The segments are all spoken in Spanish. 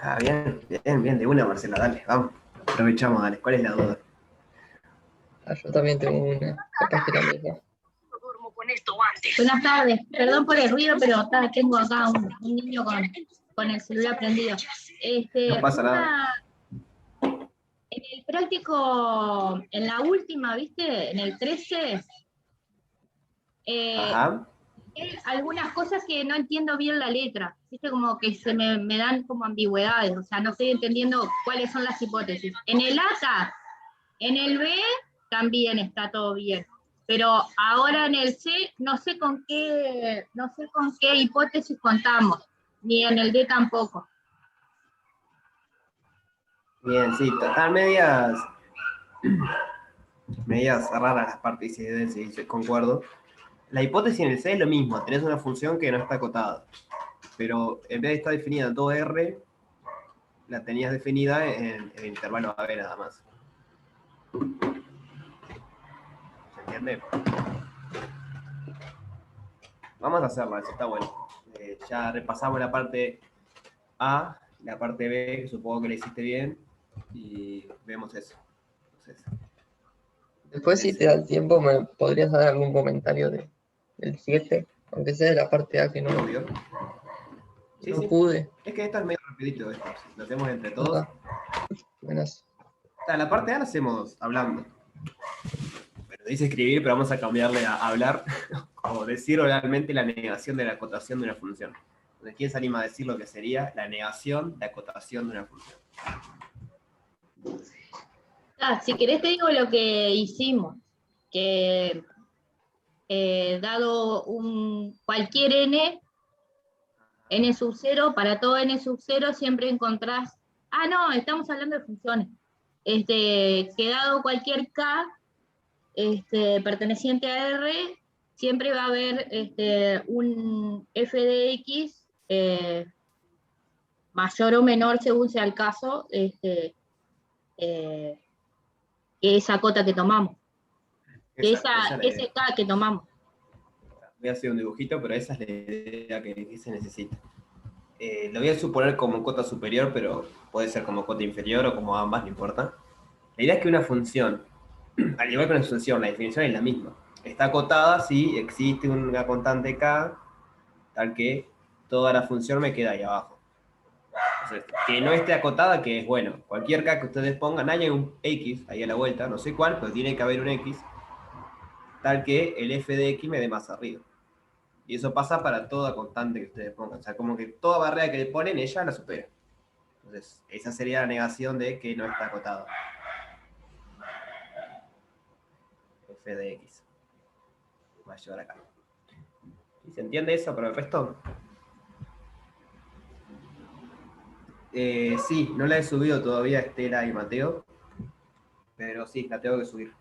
Ah, bien, bien, bien, de una, Marcela, dale, vamos. Aprovechamos, dale. ¿Cuál es la duda? Yo también tengo una, capaz que la misma. Buenas tardes, perdón por el ruido, pero tengo acá un niño con el celular prendido. No pasa nada. En el práctico, en la última, ¿viste? En el 13, Ajá. hay algunas cosas que no entiendo bien la letra, ¿viste? Como que se me dan como ambigüedades, o sea, no estoy entendiendo cuáles son las hipótesis. En el A está, en el B también está todo bien, pero ahora en el C no sé con qué hipótesis contamos, ni en el D tampoco. Bien, sí, están medias raras las partes, sí, concuerdo. La hipótesis en el C es lo mismo, tenés una función que no está acotada, pero en vez de estar definida en todo R, la tenías definida en el intervalo AB nada más. ¿Se entiende? Vamos a hacerla, eso está bueno. Ya repasamos la parte A, la parte B, que supongo que la hiciste bien, y vemos eso. Entonces, Después, si te da el tiempo, me podrías dar algún comentario del 7, aunque sea de la parte A que no, obvio. Sí, no sí. pude, Es que esta es medio rapidito, esto. Lo hacemos entre todos. ¿verdad? Buenas. La parte A la hacemos hablando. Pero dice escribir, pero vamos a cambiarle a hablar, o decir oralmente la negación de la acotación de una función. Entonces, ¿quién se anima a decir lo que sería la negación de acotación de una función? Si querés te digo lo que hicimos, que dado cualquier n sub 0, para todo n sub 0 siempre encontrás, no, estamos hablando de funciones, que dado cualquier k perteneciente a R, siempre va a haber un f de x mayor o menor según sea el caso, que esa cota que tomamos, Exacto, esa es la idea. ese k que tomamos. Voy a hacer un dibujito, pero esa es la idea que se necesita. Lo voy a suponer como cota superior, pero puede ser como cota inferior o como ambas, no importa. La idea es que una función, al igual que una función, la definición es la misma. Está acotada si existe una constante k, tal que toda la función me queda ahí abajo. Entonces, que no esté acotada, que es bueno. Cualquier k que ustedes pongan, haya un x ahí a la vuelta, no sé cuál, pero tiene que haber un x, tal que el f de x me dé más arriba. Y eso pasa para toda constante que ustedes pongan. O sea, como que toda barrera que le ponen, ella la supera. Entonces, esa sería la negación de que no está acotado. F de x. Va a llevar acá. ¿Y se entiende eso para el resto? Sí, no la he subido todavía a Estela y Mateo, pero sí, la tengo que subir.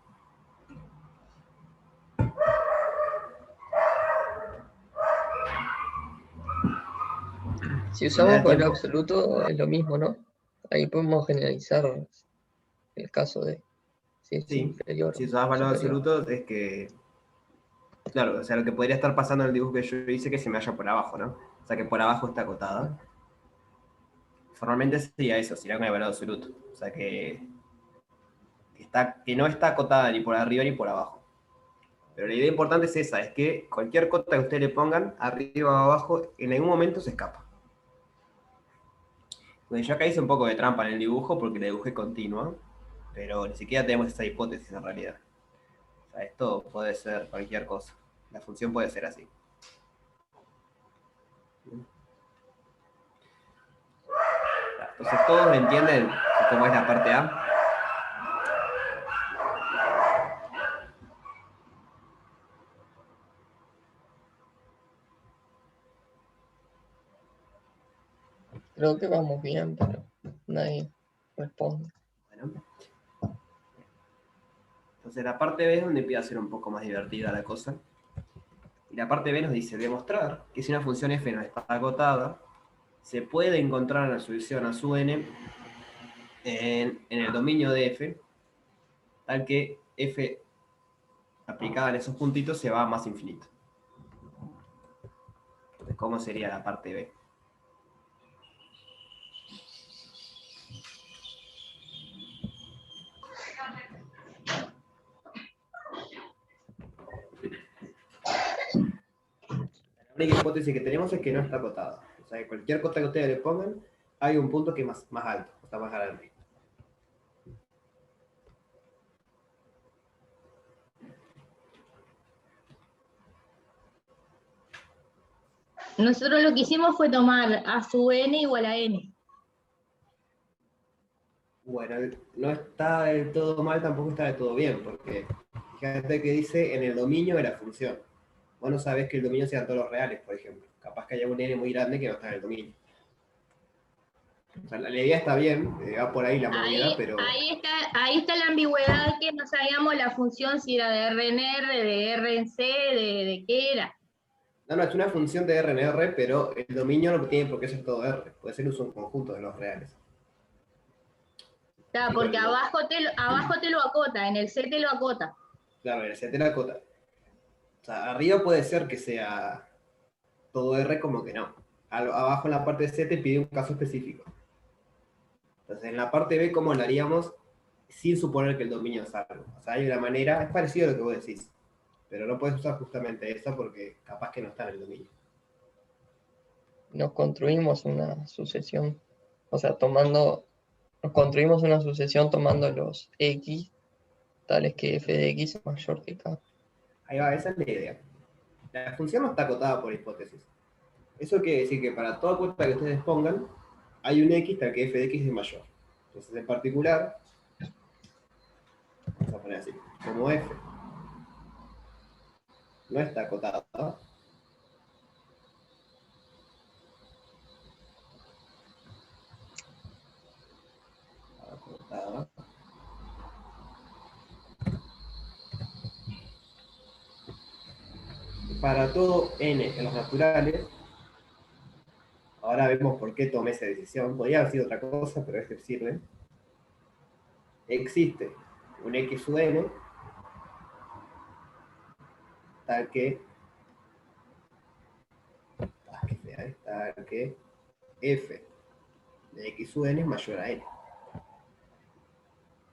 Si Si me usamos da valor tiempo. absoluto, es lo mismo, ¿no? Ahí podemos generalizar el caso de si es Sí, inferior si o usas valor superior. absoluto es que, claro, o sea, lo que podría estar pasando en el dibujo que yo hice que se me vaya por abajo, ¿no? O sea, que por abajo está acotada. Formalmente sería eso, sería con el valor absoluto. O sea, que no está acotada ni por arriba ni por abajo. Pero la idea importante es esa, es que cualquier cota que ustedes le pongan, arriba o abajo, en algún momento se escapa. Bueno, yo acá hice un poco de trampa en el dibujo porque la dibujé continua, pero ni siquiera tenemos esa hipótesis en realidad. O sea, esto puede ser cualquier cosa. La función puede ser así. Entonces, ¿todos entienden cómo es la parte A? Creo que vamos bien, pero nadie responde. Bueno, entonces la parte B es donde empieza a ser un poco más divertida la cosa. Y la parte B nos dice demostrar que si una función f no está acotada, se puede encontrar una solución a su n en el dominio de f, tal que f aplicada en esos puntitos se va a más infinito. Entonces, ¿cómo sería la parte B? única hipótesis que tenemos es que no está acotada. O sea, que cualquier cota que ustedes le pongan, hay un punto que es más alto, está más grande. Nosotros lo que hicimos fue tomar a sub n igual a n. Bueno, no está del todo mal, tampoco está del todo bien, porque fíjate que dice en el dominio de la función. Vos no sabés que el dominio sean todos los reales, por ejemplo. Capaz que haya un n muy grande que no está en el dominio. O sea, la idea está bien, va por ahí la movida, pero... Ahí está la ambigüedad, que no sabíamos la función si era de R en R, de R en C, de qué era. No, es una función de R en R, pero el dominio no tiene por qué ser todo R. Puede ser un conjunto de los reales. Claro, porque abajo te lo acota, en el C te lo acota. Claro, en el C te la cota. O sea, arriba puede ser que sea todo R como que no. Abajo en la parte C te pide un caso específico. Entonces, en la parte B, ¿cómo lo haríamos sin suponer que el dominio es algo? O sea, hay una manera, es parecido a lo que vos decís, pero no puedes usar justamente esa porque capaz que no está en el dominio. Nos construimos una sucesión, o sea, nos construimos una sucesión tomando los X, tales que f de X es mayor que K. Ahí va, esa es la idea. La función no está acotada por hipótesis. Eso quiere decir que para toda cuota que ustedes pongan, hay un X tal que f de X es mayor. Entonces, en particular, vamos a poner así, como f no está acotada, acotada, para todo n en los naturales, ahora vemos por qué tomé esa decisión, podría haber sido otra cosa, pero este sirve, existe un x sub n tal que f de x sub n es mayor a n.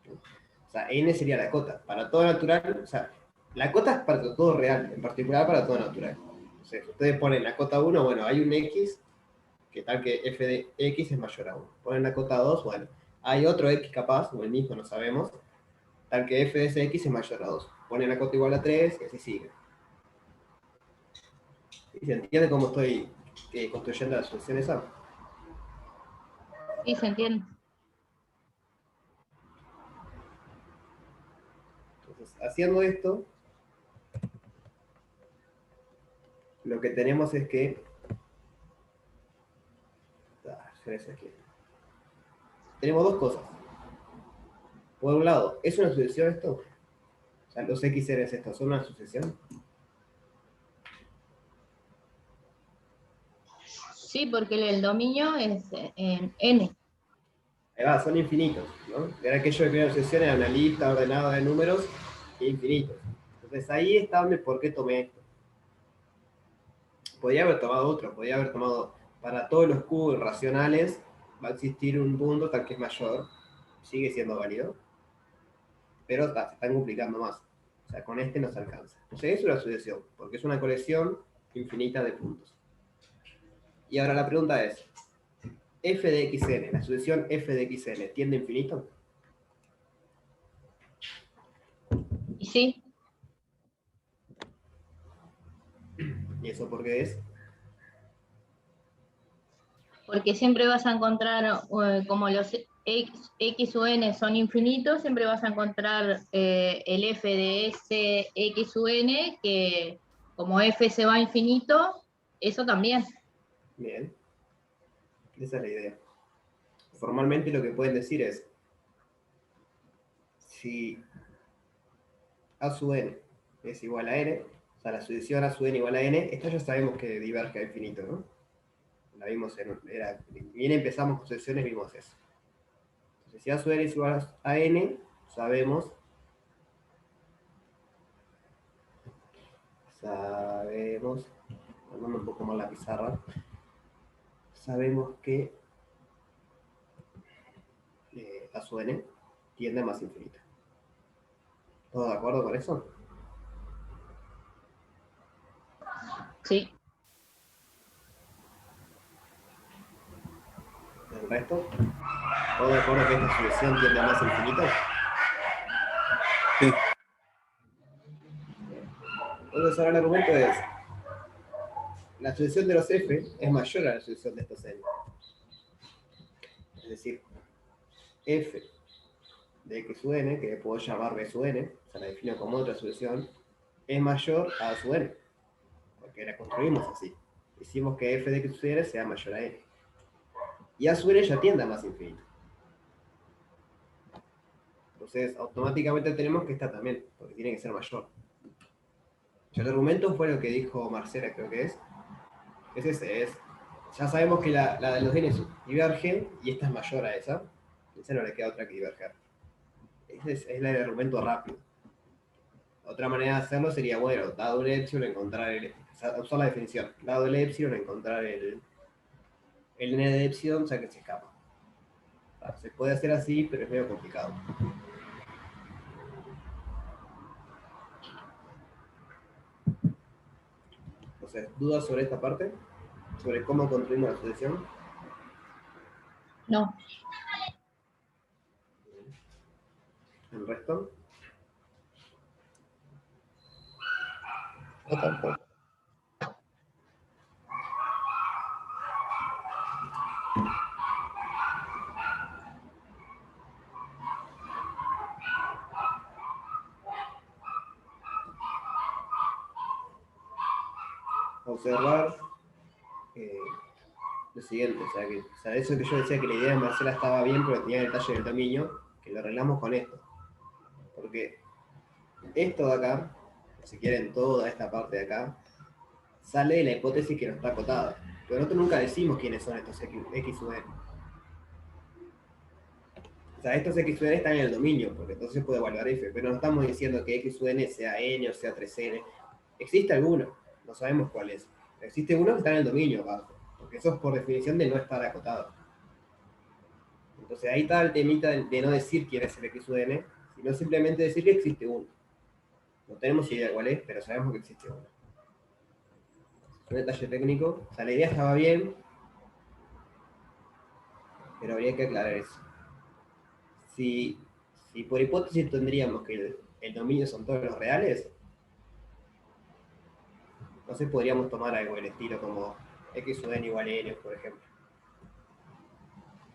O sea, n sería la cota. Para todo natural, o sea, la cota es para todo real, en particular para todo natural. Entonces, ustedes ponen la cota 1, bueno, hay un x que tal que f de x es mayor a 1. Ponen la cota 2, bueno, hay otro x capaz, o el mismo, no sabemos, tal que f de ese x es mayor a 2. Ponen la cota igual a 3 y así sigue. ¿Y se entiende cómo estoy construyendo la solución esa? Sí, se entiende. Entonces, haciendo esto, lo que tenemos es que... Tenemos dos cosas. Por un lado, ¿es una sucesión esto? O sea, los XRs estos son una sucesión. Sí, porque el dominio es en n. Ahí va, son infinitos, ¿no? Era aquello de que una sucesión era una lista ordenada de números infinitos. Entonces ahí está donde por qué tomé esto. Podría haber tomado otro, podría haber tomado para todos los cubos racionales va a existir un punto tal que es mayor, sigue siendo válido, pero se están complicando más. O sea, con este no se alcanza. O sea, es una sucesión, porque es una colección infinita de puntos. Y ahora la pregunta es, f de xn, la sucesión f de xn, ¿tiende a infinito? Y sí, ¿Y eso por qué es? porque siempre vas a encontrar, como los x u n son infinitos, siempre vas a encontrar el f de ese x u n, que como f se va a infinito, eso también. Bien, esa es la idea. Formalmente lo que pueden decir es, si a sub n es igual a n, o sea, la sucesión a sub n igual a n, esta ya sabemos que diverge a infinito, ¿no? La vimos bien empezamos con sucesiones, vimos eso. Entonces, si a sub n es igual a n, sabemos tomando un poco más la pizarra, sabemos que a sub n tiende a más infinito. ¿Todos de acuerdo con eso? Sí. ¿El resto? ¿Todo de acuerdo que esta solución tiende a más infinito? Sí. Entonces ahora el argumento es, la sucesión de los f es mayor a la sucesión de estos n. Es decir, f de x sub n, que puedo llamar b sub n, o sea, la defino como otra sucesión, es mayor a sub n, porque la construimos así. Hicimos que f de x sub n sea mayor a n. Y a sub n ya tiende a más infinito. Entonces, automáticamente tenemos que esta también, porque tiene que ser mayor. El argumento fue lo que dijo Marcela, creo que es ese, ya sabemos que la de los n diverge y esta es mayor a esa. Esa no le queda otra que diverger. Ese es el argumento rápido. Otra manera de hacerlo sería, bueno, dado el epsilon, encontrar usar la definición. Dado el epsilon, encontrar el n de epsilon, ya que se escapa. Se puede hacer así, pero es medio complicado. Entonces, ¿dudas sobre esta parte? ¿Sobre cómo construimos la sucesión? No. ¿El resto? Yo tampoco. Observar lo siguiente, o sea, eso que yo decía que la idea de Marcela estaba bien, pero tenía el detalle del dominio, que lo arreglamos con esto. Porque esto de acá, si quieren toda esta parte de acá, sale de la hipótesis que no está acotada. Pero nosotros nunca decimos quiénes son estos x sub n. O sea, estos x sub n están en el dominio, porque entonces se puede evaluar f, pero no estamos diciendo que x sub n sea n o sea 3n. Existe alguno, no sabemos cuál es. Existe uno que está en el dominio abajo, porque eso es por definición de no estar acotado. Entonces ahí está el temita de no decir quién es el x sub n, sino simplemente decir que existe uno. No tenemos idea cuál es, pero sabemos que existe uno. Un detalle técnico, o sea, la idea estaba bien, pero habría que aclarar eso. Si por hipótesis tendríamos que el dominio son todos los reales, entonces podríamos tomar algo del estilo como x sub n igual a n, por ejemplo.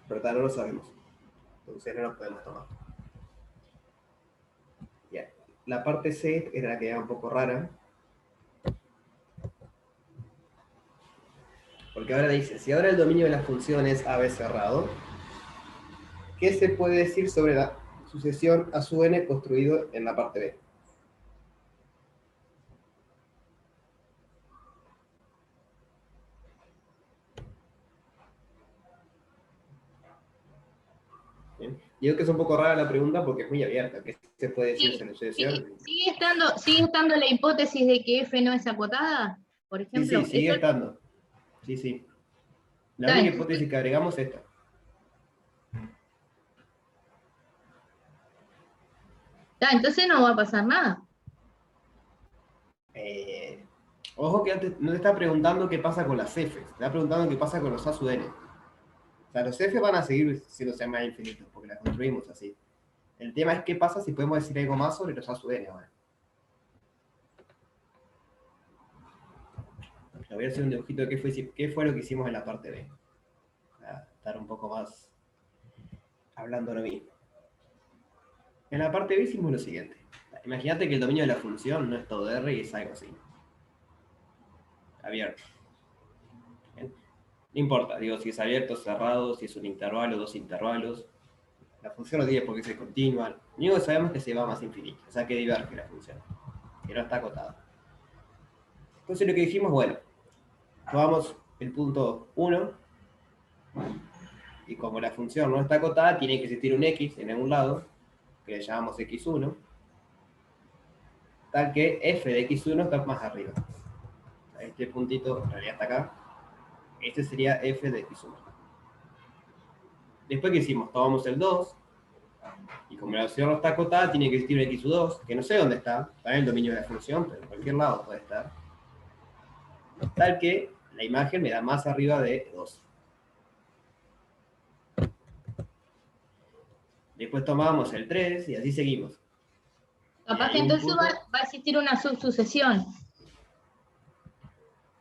Pero tal, no lo sabemos. Entonces no lo podemos tomar. Ya. La parte C era la que era un poco rara. Porque ahora dice, si ahora el dominio de la función es AB cerrado, ¿qué se puede decir sobre la sucesión a sub n construido en la parte B? Bien. Digo que es un poco rara la pregunta porque es muy abierta. ¿Qué se puede decir sobre la sucesión? ¿Sigue estando la hipótesis de que F no es acotada? Por ejemplo. Sí, sigue estando. Sí. La Está, única hipótesis que agregamos es esta. Entonces no va a pasar nada. Ojo que antes no te está preguntando qué pasa con las F, te está preguntando qué pasa con los A sub n. O sea, los F van a seguir siendo más infinitos, porque las construimos así. El tema es qué pasa si podemos decir algo más sobre los A sub n ahora. Le voy a hacer un dibujito de qué fue lo que hicimos en la parte B. Para estar un poco más hablando lo mismo. En la parte B hicimos lo siguiente. Imagínate que el dominio de la función no es todo R y es algo así. Abierto. ¿Bien? No importa, digo, si es abierto, cerrado, si es un intervalo, dos intervalos. La función no tiene por qué ser continua. Lo único que sabemos es que se va más infinito, o sea que diverge la función, que no está acotada. Entonces lo que dijimos, bueno, tomamos el punto 1, y como la función no está acotada, tiene que existir un x en algún lado, que le llamamos x1, tal que f de x1 está más arriba. Este puntito en realidad está acá. Este sería f de x1. Después que hicimos, tomamos el 2, y como la función no está acotada, tiene que existir un x2, que no sé dónde está en el dominio de la función, pero en cualquier lado puede estar. Tal que la imagen me da más arriba de 2. después tomábamos el 3 y así seguimos. Capaz Y que hay un entonces punto- va a existir una subsucesión.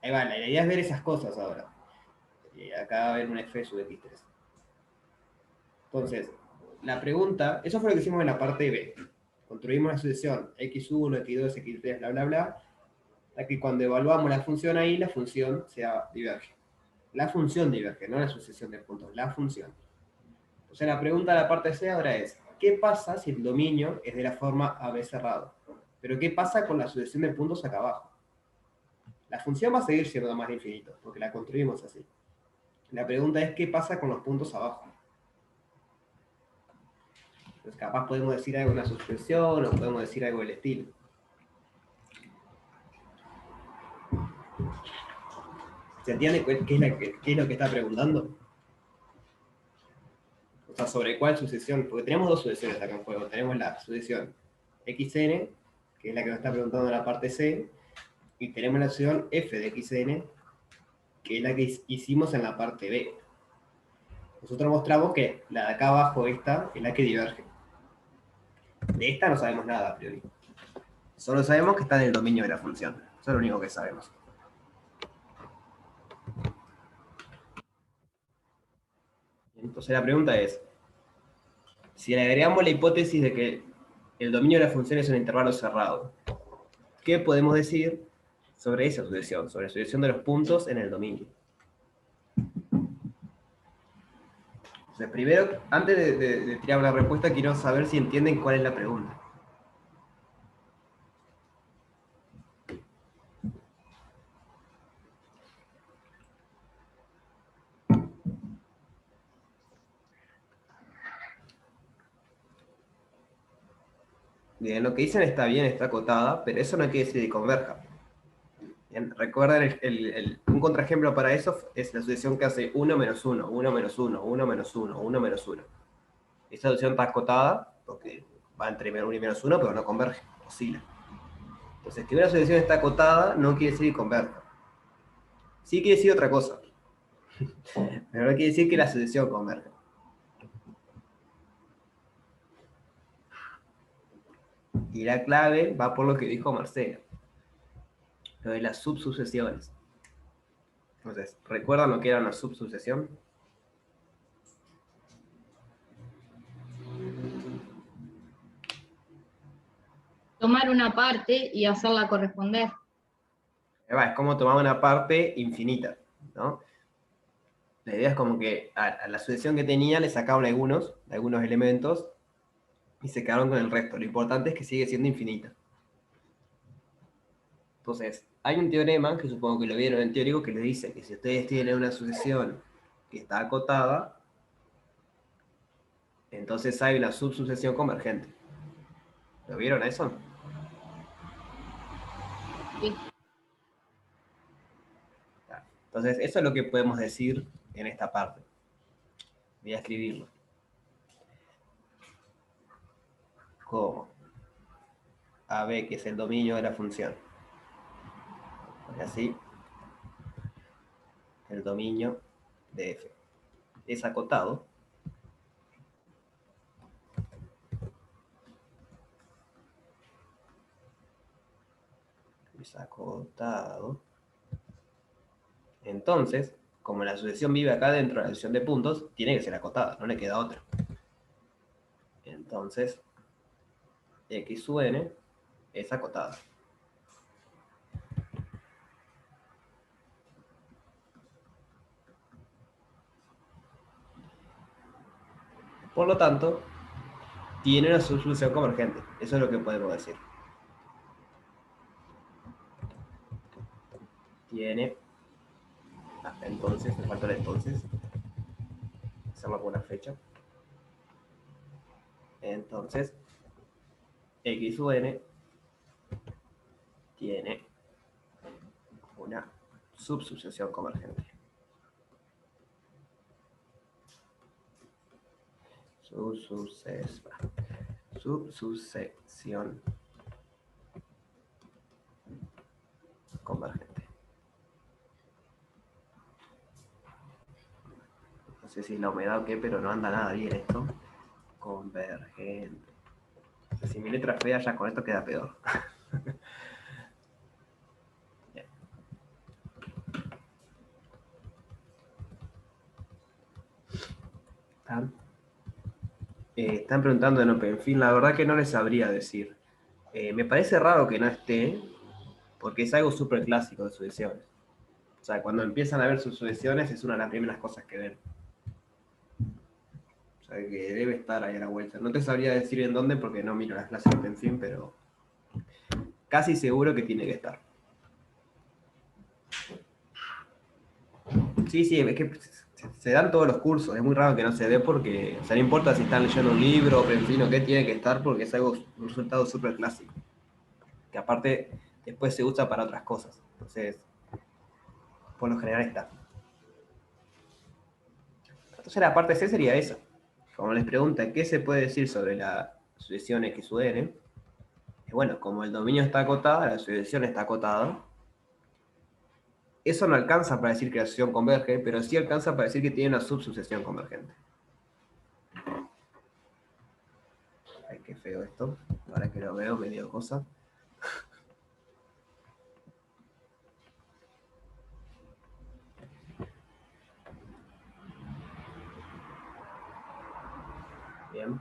Ahí va, la idea es ver esas cosas ahora. Acá va a haber un f sub x3. Entonces, la pregunta, eso fue lo que hicimos en la parte B. Construimos la sucesión x1, x2, x3, bla, bla, bla, hasta que cuando evaluamos la función ahí, la función sea diverge. La función diverge, no la sucesión de puntos, la función. Entonces la pregunta de la parte C ahora es, ¿qué pasa si el dominio es de la forma AB cerrado? Pero ¿qué pasa con la sucesión de puntos acá abajo? La función va a seguir siendo más de infinito, porque la construimos así. La pregunta es, ¿qué pasa con los puntos abajo? Entonces capaz podemos decir algo de una sucesión o podemos decir algo del estilo. ¿Se entiende qué es lo que está preguntando? O sea, ¿sobre cuál sucesión? Porque tenemos dos sucesiones acá en juego. Tenemos la sucesión xn, que es la que nos está preguntando en la parte C, y tenemos la sucesión f de xn, que es la que hicimos en la parte B. Nosotros mostramos que la de acá abajo, esta, es la que diverge. De esta no sabemos nada a priori. Solo sabemos que está en el dominio de la función. Eso es lo único que sabemos. Entonces la pregunta es, si le agregamos la hipótesis de que el dominio de la función es un intervalo cerrado, ¿qué podemos decir sobre esa sucesión? Sobre la sucesión de los puntos en el dominio. Entonces, primero, antes de tirar una respuesta, quiero saber si entienden cuál es la pregunta. Bien, lo que dicen está bien, está acotada, pero eso no quiere decir que converja. Bien, recuerden, un contraejemplo para eso es la sucesión que hace 1 menos 1, 1 menos 1, 1 menos 1, 1 menos 1. Esa sucesión está acotada porque va entre 1 y menos 1, pero no converge, oscila. Entonces, que una sucesión está acotada no quiere decir que converja. Sí quiere decir otra cosa, pero no quiere decir que la sucesión converja. Y la clave va por lo que dijo Marcelo, lo de las subsucesiones. Entonces, ¿recuerdan lo que era una subsucesión? Tomar una parte y hacerla corresponder. Es como tomar una parte infinita, ¿no? La idea es como que a la sucesión que tenía le sacaron algunos elementos y se quedaron con el resto. Lo importante es que sigue siendo infinita. Entonces, hay un teorema, que supongo que lo vieron en teórico, que le dice que si ustedes tienen una sucesión que está acotada, entonces hay una subsucesión convergente. ¿Lo vieron a eso? Sí. Entonces, eso es lo que podemos decir en esta parte. Voy a escribirlo. Como AB, que es el dominio de la función. Y así, el dominio de F es acotado. Es acotado. Entonces, como la sucesión vive acá dentro de la sucesión de puntos, tiene que ser acotada, no le queda otra. Entonces, x sub n es acotada. Por lo tanto, tiene una subsucesión convergente. Eso es lo que podemos decir. Tiene... entonces, me falta el entonces. Hacerlo con una fecha. Entonces, x sub n tiene una subsucesión convergente. Subsucesión convergente. No sé si es la humedad o qué, pero no anda nada bien esto. convergente. O sea, si mi letra es fea, ya con esto queda peor. Bien. Están preguntando en OpenFin, la verdad que no les sabría decir. Me parece raro que no esté, porque es algo súper clásico de sucesiones. O sea, cuando empiezan a ver sus sucesiones es una de las primeras cosas que ven. O sea, que debe estar ahí a la vuelta. No te sabría decir en dónde porque no miro las clases de OpenFin, pero casi seguro que tiene que estar. Sí, sí, es que se dan todos los cursos. Es muy raro que no se dé porque, o sea, no importa si están leyendo un libro, OpenFin o qué, tiene que estar porque es algo, un resultado súper clásico. Que aparte después se usa para otras cosas. Entonces, por lo general está. Entonces la parte C sería esa. Como les preguntan qué se puede decir sobre la sucesión X u N, bueno, como el dominio está acotado, la sucesión está acotada. Eso no alcanza para decir que la sucesión converge, pero sí alcanza para decir que tiene una subsucesión convergente. Ay, qué feo esto. Ahora que lo veo, me dio cosa. Bien.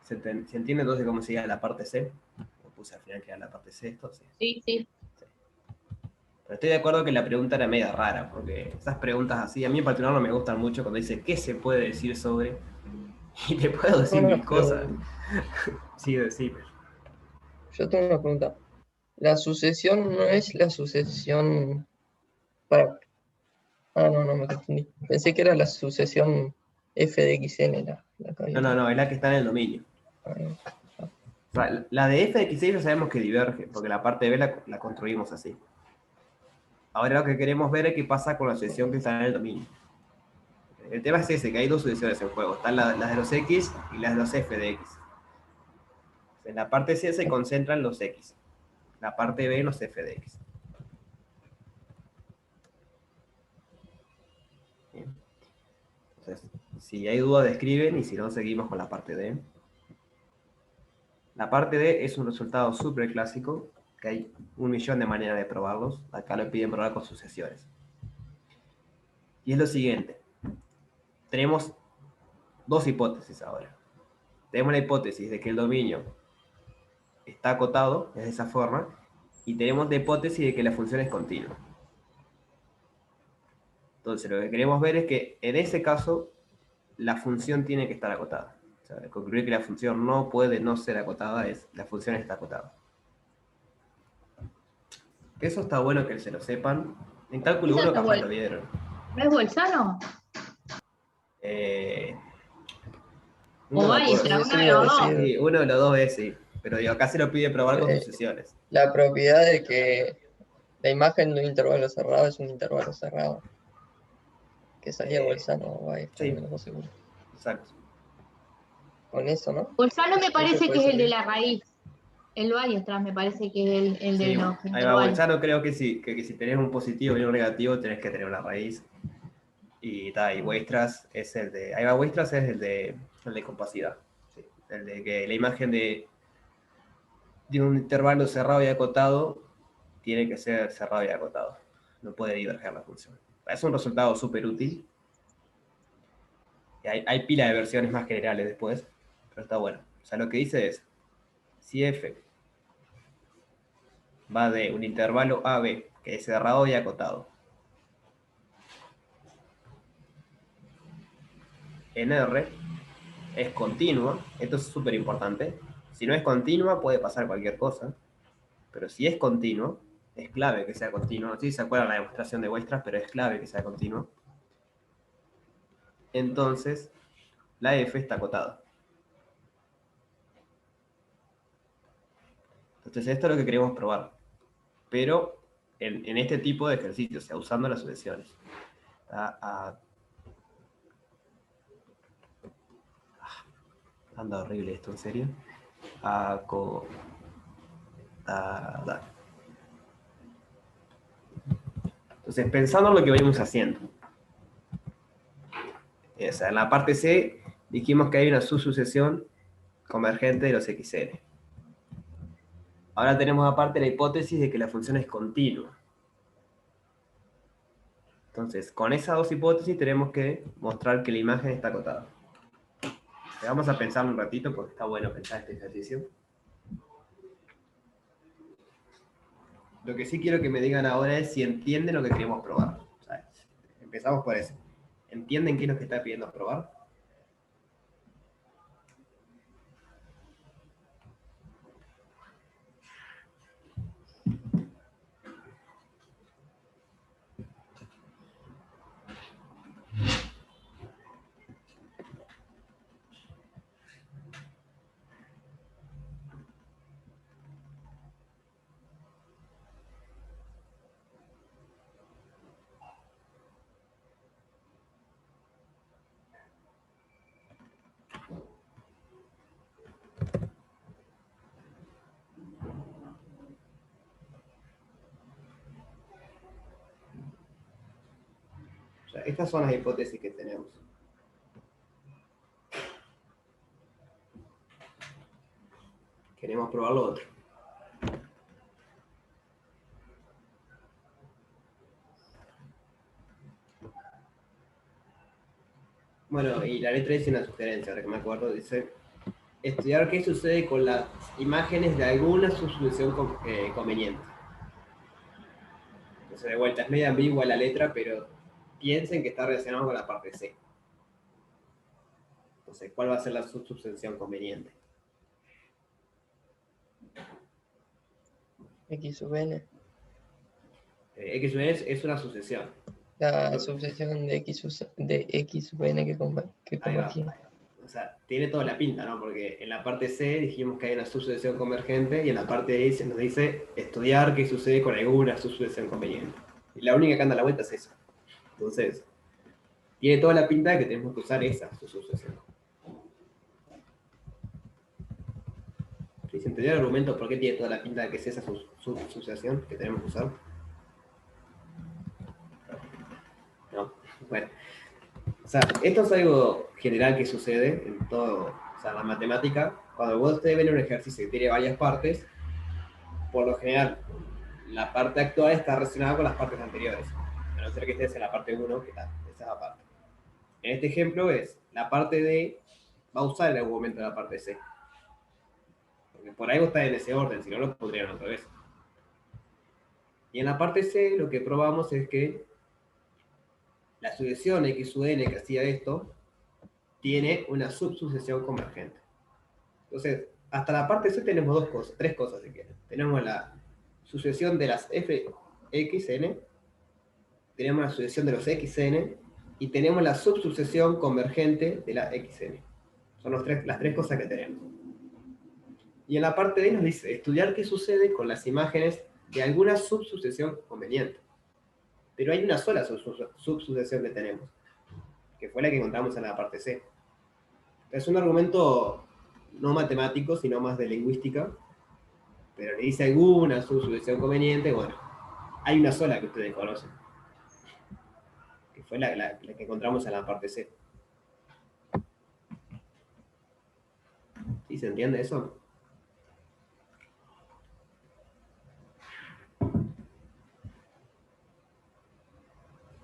¿Se entiende entonces cómo sería la parte C? Lo puse al final que era la parte C esto, sí. Sí, sí. Pero estoy de acuerdo que la pregunta era media rara, porque esas preguntas así, a mí en particular no me gustan mucho cuando dice ¿qué se puede decir sobre? Y te puedo decir mil cosas. Sí, decime. Yo tengo una pregunta. La sucesión no es la sucesión para... Ah, no, no me confundí. Pensé que era la sucesión f de xn la que había. No, es la que está en el dominio. Ah, O sea, la de f de x6 ya sabemos que diverge, porque la parte de b la construimos así. Ahora lo que queremos ver es qué pasa con la sucesión que está en el dominio. El tema es ese, que hay dos sucesiones en juego. Están las de los x y las de los f de x. En la parte C se concentran los x. La parte B los f de x. Bien. Entonces, si hay duda, describen, y si no, seguimos con la parte D. La parte D es un resultado súper clásico, que hay 1.000.000 de maneras de probarlos. Acá lo piden probar con sucesiones. Y es lo siguiente. Tenemos dos hipótesis ahora. Tenemos la hipótesis de que el dominio está acotado, es de esa forma, y tenemos la hipótesis de que la función es continua. Entonces, lo que queremos ver es que en ese caso, la función tiene que estar acotada. O sea, concluir que la función no puede no ser acotada es la función está acotada. Eso está bueno que se lo sepan. En cálculo 1 capaz lo vieron. ¿No es Bolzano? No O me hay, acuerdo. uno de los dos. Sí, uno de los dos es, sí. Pero digo, acá se lo pide probar con sucesiones. La propiedad de que la imagen de un intervalo cerrado es un intervalo cerrado. Que salía Bolzano o ahí, Sí. no seguro. Exacto. Con eso, ¿no? Bolzano me parece que es el de la... la raíz. El atrás me parece que es el de Sí, los ahí va, intervalos. Bolzano creo que sí, que si tenés un positivo y un negativo tenés que tener una raíz. Y Weierstrass es el de. Ahí va, Weierstrass es el de compacidad. Sí. El de que la imagen de un intervalo cerrado y acotado tiene que ser cerrado y acotado. No puede diverger la función. Es un resultado súper útil. Hay pila de versiones más generales después, pero está bueno. O sea, lo que dice es, si f va de un intervalo AB, que es cerrado y acotado, en R es continua, esto es súper importante. Si no es continua puede pasar cualquier cosa, pero si es continuo, es clave que sea continuo. No sé si se acuerdan la demostración de Weierstrass, pero es clave que sea continuo. Entonces, la F está acotada. Entonces, esto es lo que queremos probar. Pero en este tipo de ejercicios, o sea, usando las sucesiones. Anda horrible esto, en serio. Entonces, pensando en lo que venimos haciendo. O sea, en la parte C dijimos que hay una subsucesión convergente de los xn. Ahora tenemos aparte la hipótesis de que la función es continua. Entonces, con esas dos hipótesis tenemos que mostrar que la imagen está acotada. Vamos a pensar un ratito porque está bueno pensar este ejercicio. Lo que sí quiero que me digan ahora es si entienden lo que queremos probar. O sea, empezamos por eso. ¿Entienden qué es lo que está pidiendo probar? O sea, estas son las hipótesis que tenemos. Queremos probar lo otro. Bueno, y la letra dice una sugerencia, ahora que me acuerdo, dice estudiar qué sucede con las imágenes de alguna subsucesión conveniente. Entonces, de vuelta, es medio ambigua la letra, pero piensen que está relacionado con la parte C. Entonces, ¿cuál va a ser la subsucesión conveniente? X sub n. X sub n es una sucesión. La subsección de X sub n que Ahí va. convertimos. O sea, tiene toda la pinta, ¿no? Porque en la parte C dijimos que hay una subsucesión convergente y en la parte D nos dice estudiar qué sucede con alguna subsucesión conveniente. Y la única que anda a la vuelta es esa. Entonces, tiene toda la pinta de que tenemos que usar esa subsucesión. ¿Se entendió el argumento por qué tiene toda la pinta de que es esa subsucesión que tenemos que usar? No, bueno. O sea, esto es algo general que sucede en todo, o sea, la matemática. Cuando ustedes ven un ejercicio que tiene varias partes, por lo general, la parte actual está relacionada con las partes anteriores. A no ser que estés en la parte 1, que tal, esa es la parte. En este ejemplo es, la parte D va a usar en algún momento la parte C. Porque por algo está en ese orden, si no lo pondrían otra vez. Y en la parte C lo que probamos es que la sucesión x sub n que hacía esto tiene una subsucesión convergente. Entonces, hasta la parte C tenemos tres cosas si quieren. Tenemos la sucesión de las fxn, tenemos la sucesión de los xn y tenemos la subsucesión convergente de la xn. Son las tres cosas que tenemos. Y en la parte D nos dice estudiar qué sucede con las imágenes de alguna subsucesión conveniente. Pero hay una sola subsucesión que tenemos, que fue la que encontramos en la parte C. Es un argumento no matemático, sino más de lingüística, pero le dice alguna subsucesión conveniente. Bueno, hay una sola que ustedes conocen, que fue la que encontramos en la parte C. ¿Sí se entiende eso?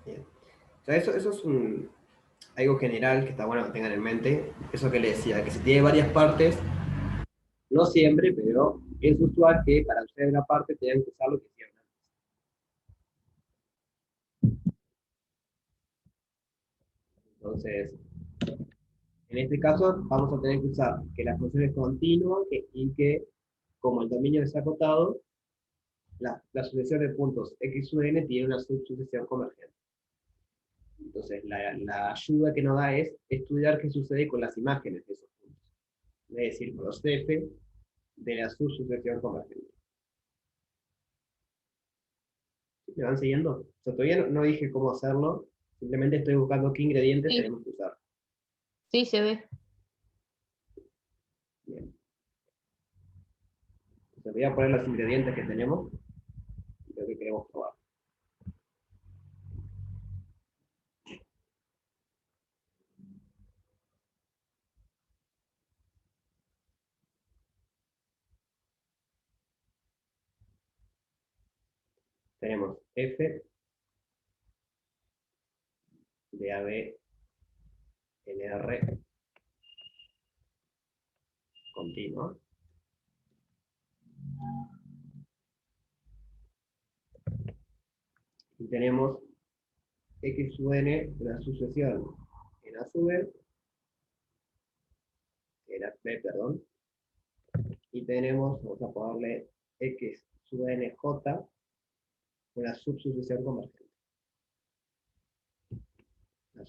Bien. O sea, eso es algo general que está bueno que tengan en mente. Eso que le decía, que si tiene varias partes, no siempre, pero es usual que para usar una parte tengan que usar lo que hicieron antes. Entonces, en este caso vamos a tener que usar que la función es continua y que como el dominio es acotado, la sucesión de puntos x sub n tiene una subsucesión convergente. Entonces, la ayuda que nos da es estudiar qué sucede con las imágenes de esos puntos. Es decir, con los f de la subsucesión convergente. ¿Me van siguiendo? O sea, todavía no dije cómo hacerlo, simplemente estoy buscando qué ingredientes Sí. tenemos que usar. Sí, se ve. Bien. Entonces voy a poner los ingredientes que tenemos y lo que queremos probar. tenemos f de AB NR continua. Y tenemos x sub n, una sucesión en A sub B, en A B, perdón. Y tenemos, vamos a ponerle x sub n j, una subsucesión convergente. La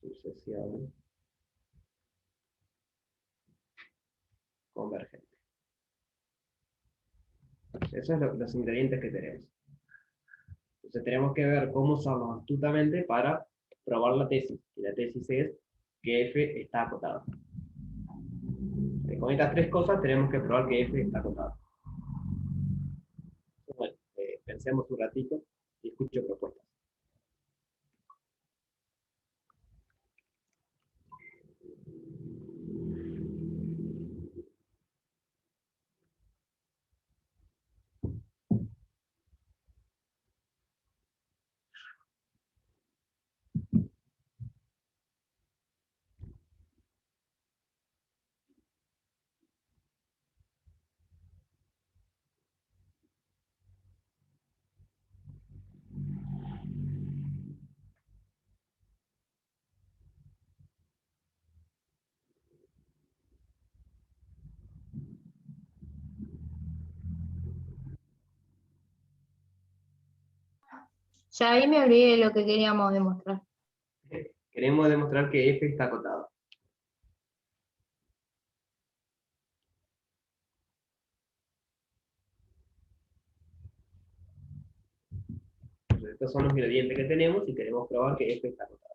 subsucesión convergente. Esos son los ingredientes que tenemos. Entonces tenemos que ver cómo usarlos astutamente para probar la tesis. Y la tesis es que f está acotado. Con estas tres cosas tenemos que probar que f está acotado. Bueno, pensemos un ratito y escucho propuestas. Ya ahí me olvidé de lo que queríamos demostrar. Queremos demostrar que f está acotado. Entonces, estos son los ingredientes que tenemos y queremos probar que f está acotado.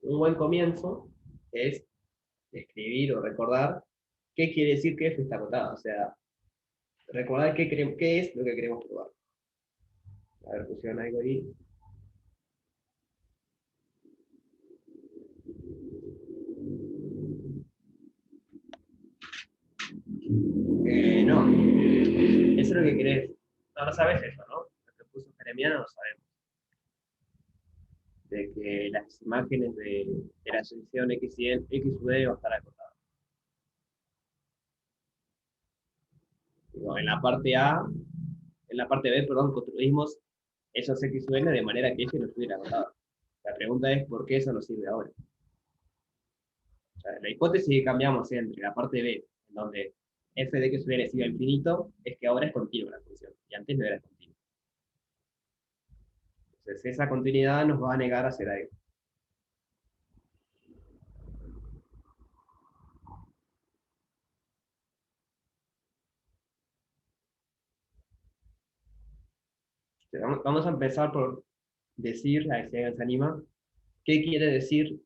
Un buen comienzo es escribir o recordar qué quiere decir que f está acotado. O sea, recordar qué es lo que queremos probar. A ver, pusieron algo ahí. No. Eso es lo que querés. No, no sabes eso, ¿no? Lo que puso Jeremiano no sabemos. De que las imágenes de la asociación X y X sub D va a estar acotada. Digo, en la parte A, en la parte B, perdón, construimos esos X sub N de manera que F no estuviera acotado. La pregunta es ¿por qué eso nos sirve ahora? O sea, la hipótesis que cambiamos entre la parte B, en donde f de X sub N sigue al infinito, es que ahora es continua la función, y antes no era continua. Entonces esa continuidad nos va a negar a hacer algo. Vamos a empezar por decir, a ver si alguien se anima, ¿qué quiere decir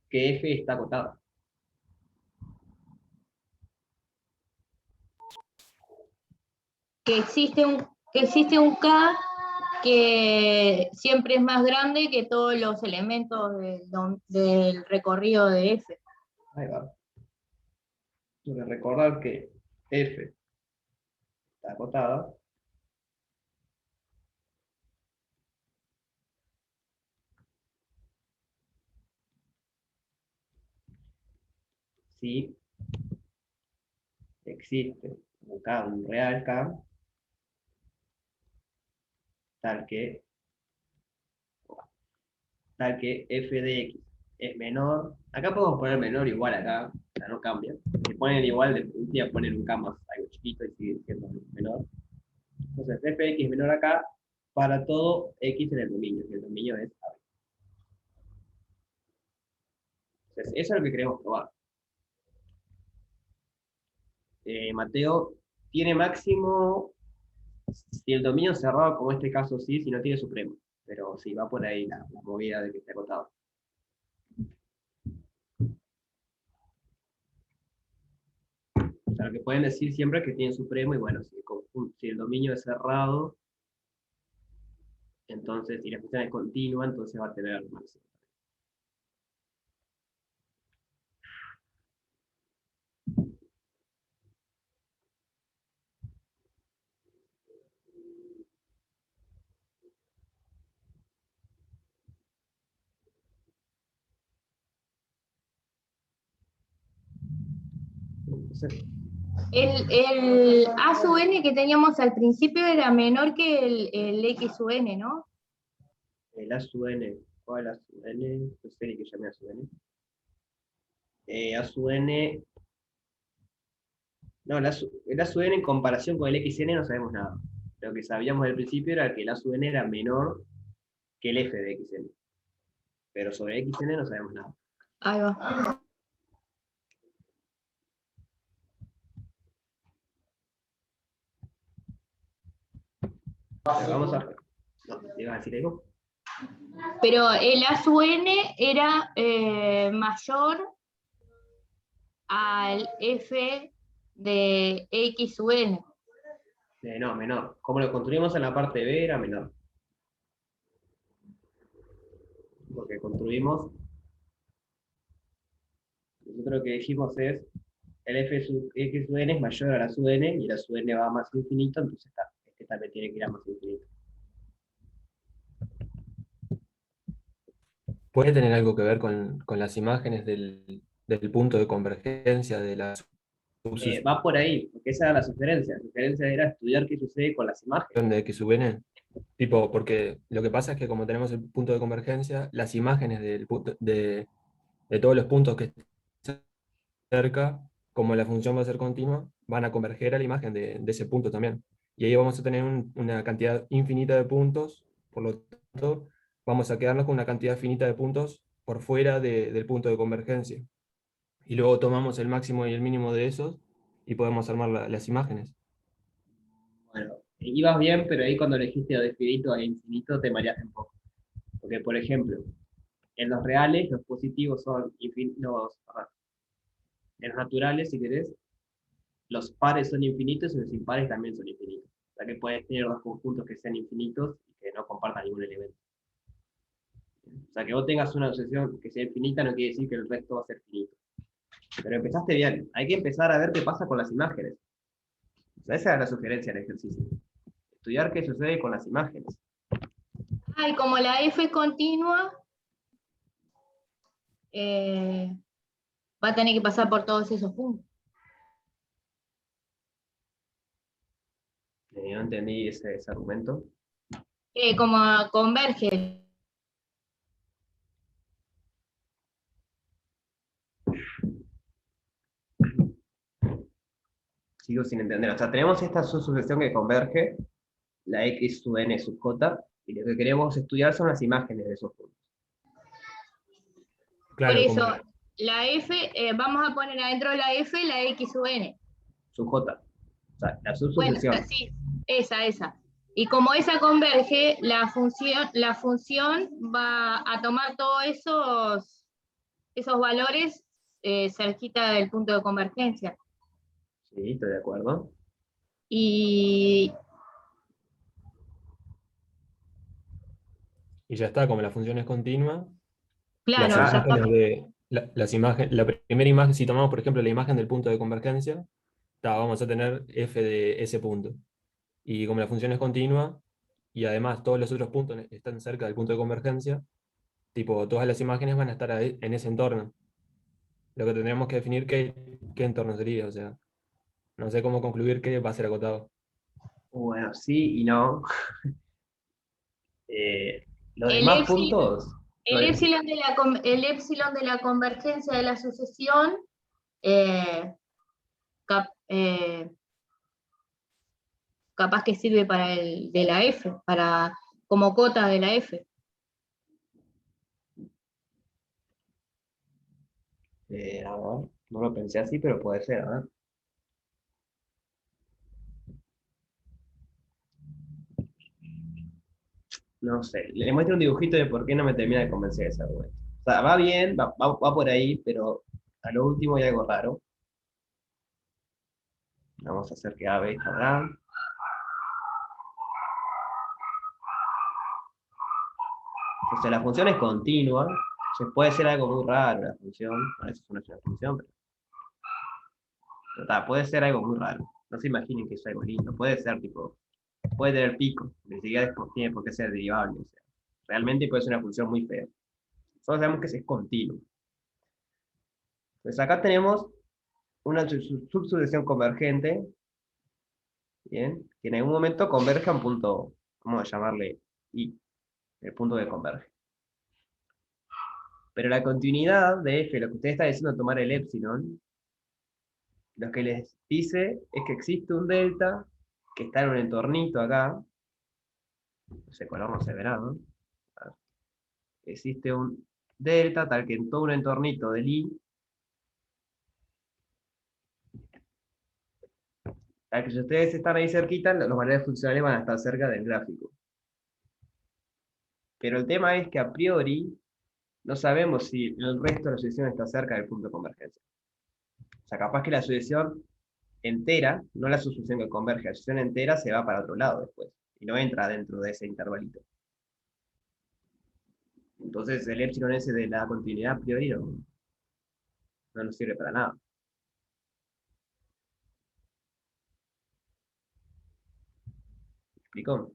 que f está acotada? Que existe un K que siempre es más grande que todos los elementos del recorrido de F. Ahí va. Entonces recordar que f está acotada si existe un K, un real K, tal que f de x es menor. Acá podemos poner menor igual acá, o sea, no cambia. Si ponen igual, de un día ponen un K más algo chiquito y sigue siendo menor. Entonces, f de x es menor acá para todo x en el dominio, que el dominio es A. Entonces, eso es lo que queremos probar. Mateo tiene máximo si el dominio es cerrado, como este caso sí, si no tiene supremo. Pero sí, va por ahí la movida de que esté acotado. O sea, lo que pueden decir siempre es que tiene supremo, y bueno, si el dominio es cerrado, Entonces, y la función es continua, entonces va a tener máximo. Entonces, El A sub n que teníamos al principio era menor que el X sub n, ¿no? el A sub n, ¿cuál A sub n? No sé ni que llame A sub n. A sub n, no, el A sub n en comparación con el XN no sabemos nada. Lo que sabíamos al principio era que el A sub n era menor que el F de XN. Pero sobre XN no sabemos nada. Ahí va. Pero vamos a ver. No, ¿te ibas a decir algo? Pero el A sub n era mayor al F de X sub n. No, menor. Como lo construimos en la parte B era menor. Porque construimos, nosotros lo que dijimos es, el F sub X sub n es mayor a la sub n, y la sub n va a más infinito, entonces este también tiene que ir a más infinito. ¿Puede tener algo que ver con las imágenes del punto de convergencia de la sucesión Va por ahí, porque esa era la sugerencia. La sugerencia era estudiar qué sucede con las imágenes. de X sub n? Tipo, porque lo que pasa es que como tenemos el punto de convergencia, las imágenes de todos los puntos que están cerca, como la función va a ser continua, van a converger a la imagen de ese punto también. Y ahí vamos a tener una cantidad infinita de puntos, por lo tanto, vamos a quedarnos con una cantidad finita de puntos por fuera del punto de convergencia. Y luego tomamos el máximo y el mínimo de esos y podemos armar las imágenes. Bueno, ibas bien, pero ahí cuando elegiste de finito a infinito te mareaste un poco. Porque, por ejemplo, en los reales los positivos son infinitos, en los naturales, si querés, los pares son infinitos y los impares también son infinitos. O sea que puedes tener dos conjuntos que sean infinitos y que no compartan ningún elemento. O sea que vos tengas una sucesión que sea infinita no quiere decir que el resto va a ser finito. Pero empezaste bien. Hay que empezar a ver qué pasa con las imágenes. O sea, esa era la sugerencia del ejercicio. Estudiar qué sucede con las imágenes. Ah, y como la F es continua, va a tener que pasar por todos esos puntos. No entendí ese argumento. Como converge. Sigo sin entender. O sea, tenemos esta sucesión que converge, la X sub n sub j, y lo que queremos estudiar son las imágenes de esos puntos. Claro, Por eso, como, la F, vamos a poner adentro de la F la X sub n. Sub j. O sea, la Bueno, subsucesión. sí, esa. Y como esa converge, la función va a tomar todos esos valores cerquita del punto de convergencia. Sí, estoy de acuerdo. Y y ya está, como la función es continua, las claro, ya está. imágenes las imágenes, la primera imagen, si tomamos por ejemplo la imagen del punto de convergencia, vamos a tener f de ese punto. Y como la función es continua, y además todos los otros puntos están cerca del punto de convergencia, tipo, todas las imágenes van a estar ahí, en ese entorno. Lo que tendríamos que definir qué entorno sería, o sea, no sé cómo concluir que va a ser acotado. Bueno, sí y no. Los El demás epsilon, puntos. el epsilon el epsilon de la convergencia de la sucesión eh, cap- eh, capaz que sirve para el de la F, como cota de la F. A ver, no lo pensé así, pero puede ser, ¿verdad? No sé, le muestro un dibujito de por qué no me termina de convencer ese argumento. O sea, va bien, va por ahí, pero a lo último hay algo raro. Vamos a hacer que A, B, está acá. O sea, la función es continua, puede ser algo muy raro la función, a veces no es una función, pero puede ser algo muy raro. No se imaginen que es algo lindo, puede ser tipo, puede tener pico, ni siquiera tiene por qué ser derivable. O sea, realmente puede ser una función muy fea. Solo sabemos que es continuo. Entonces acá tenemos una subsucesión convergente, ¿bien? Que en algún momento converge a un punto, vamos a llamarle I, el punto que converge. Pero la continuidad de f, lo que ustedes están diciendo tomar el epsilon, lo que les dice es que existe un delta que está en un entornito acá, ese color no se verá, ¿no? Existe un delta tal que en todo un entornito del I, tal que si ustedes están ahí cerquita, los valores funcionales van a estar cerca del gráfico. Pero el tema es que a priori no sabemos si el resto de la sucesión está cerca del punto de convergencia. O sea, capaz que la sucesión entera, no la sucesión que converge, la sucesión entera se va para otro lado después, y no entra dentro de ese intervalito. Entonces el epsilon ese de la continuidad a priori no nos sirve para nada. ¿Me explicó?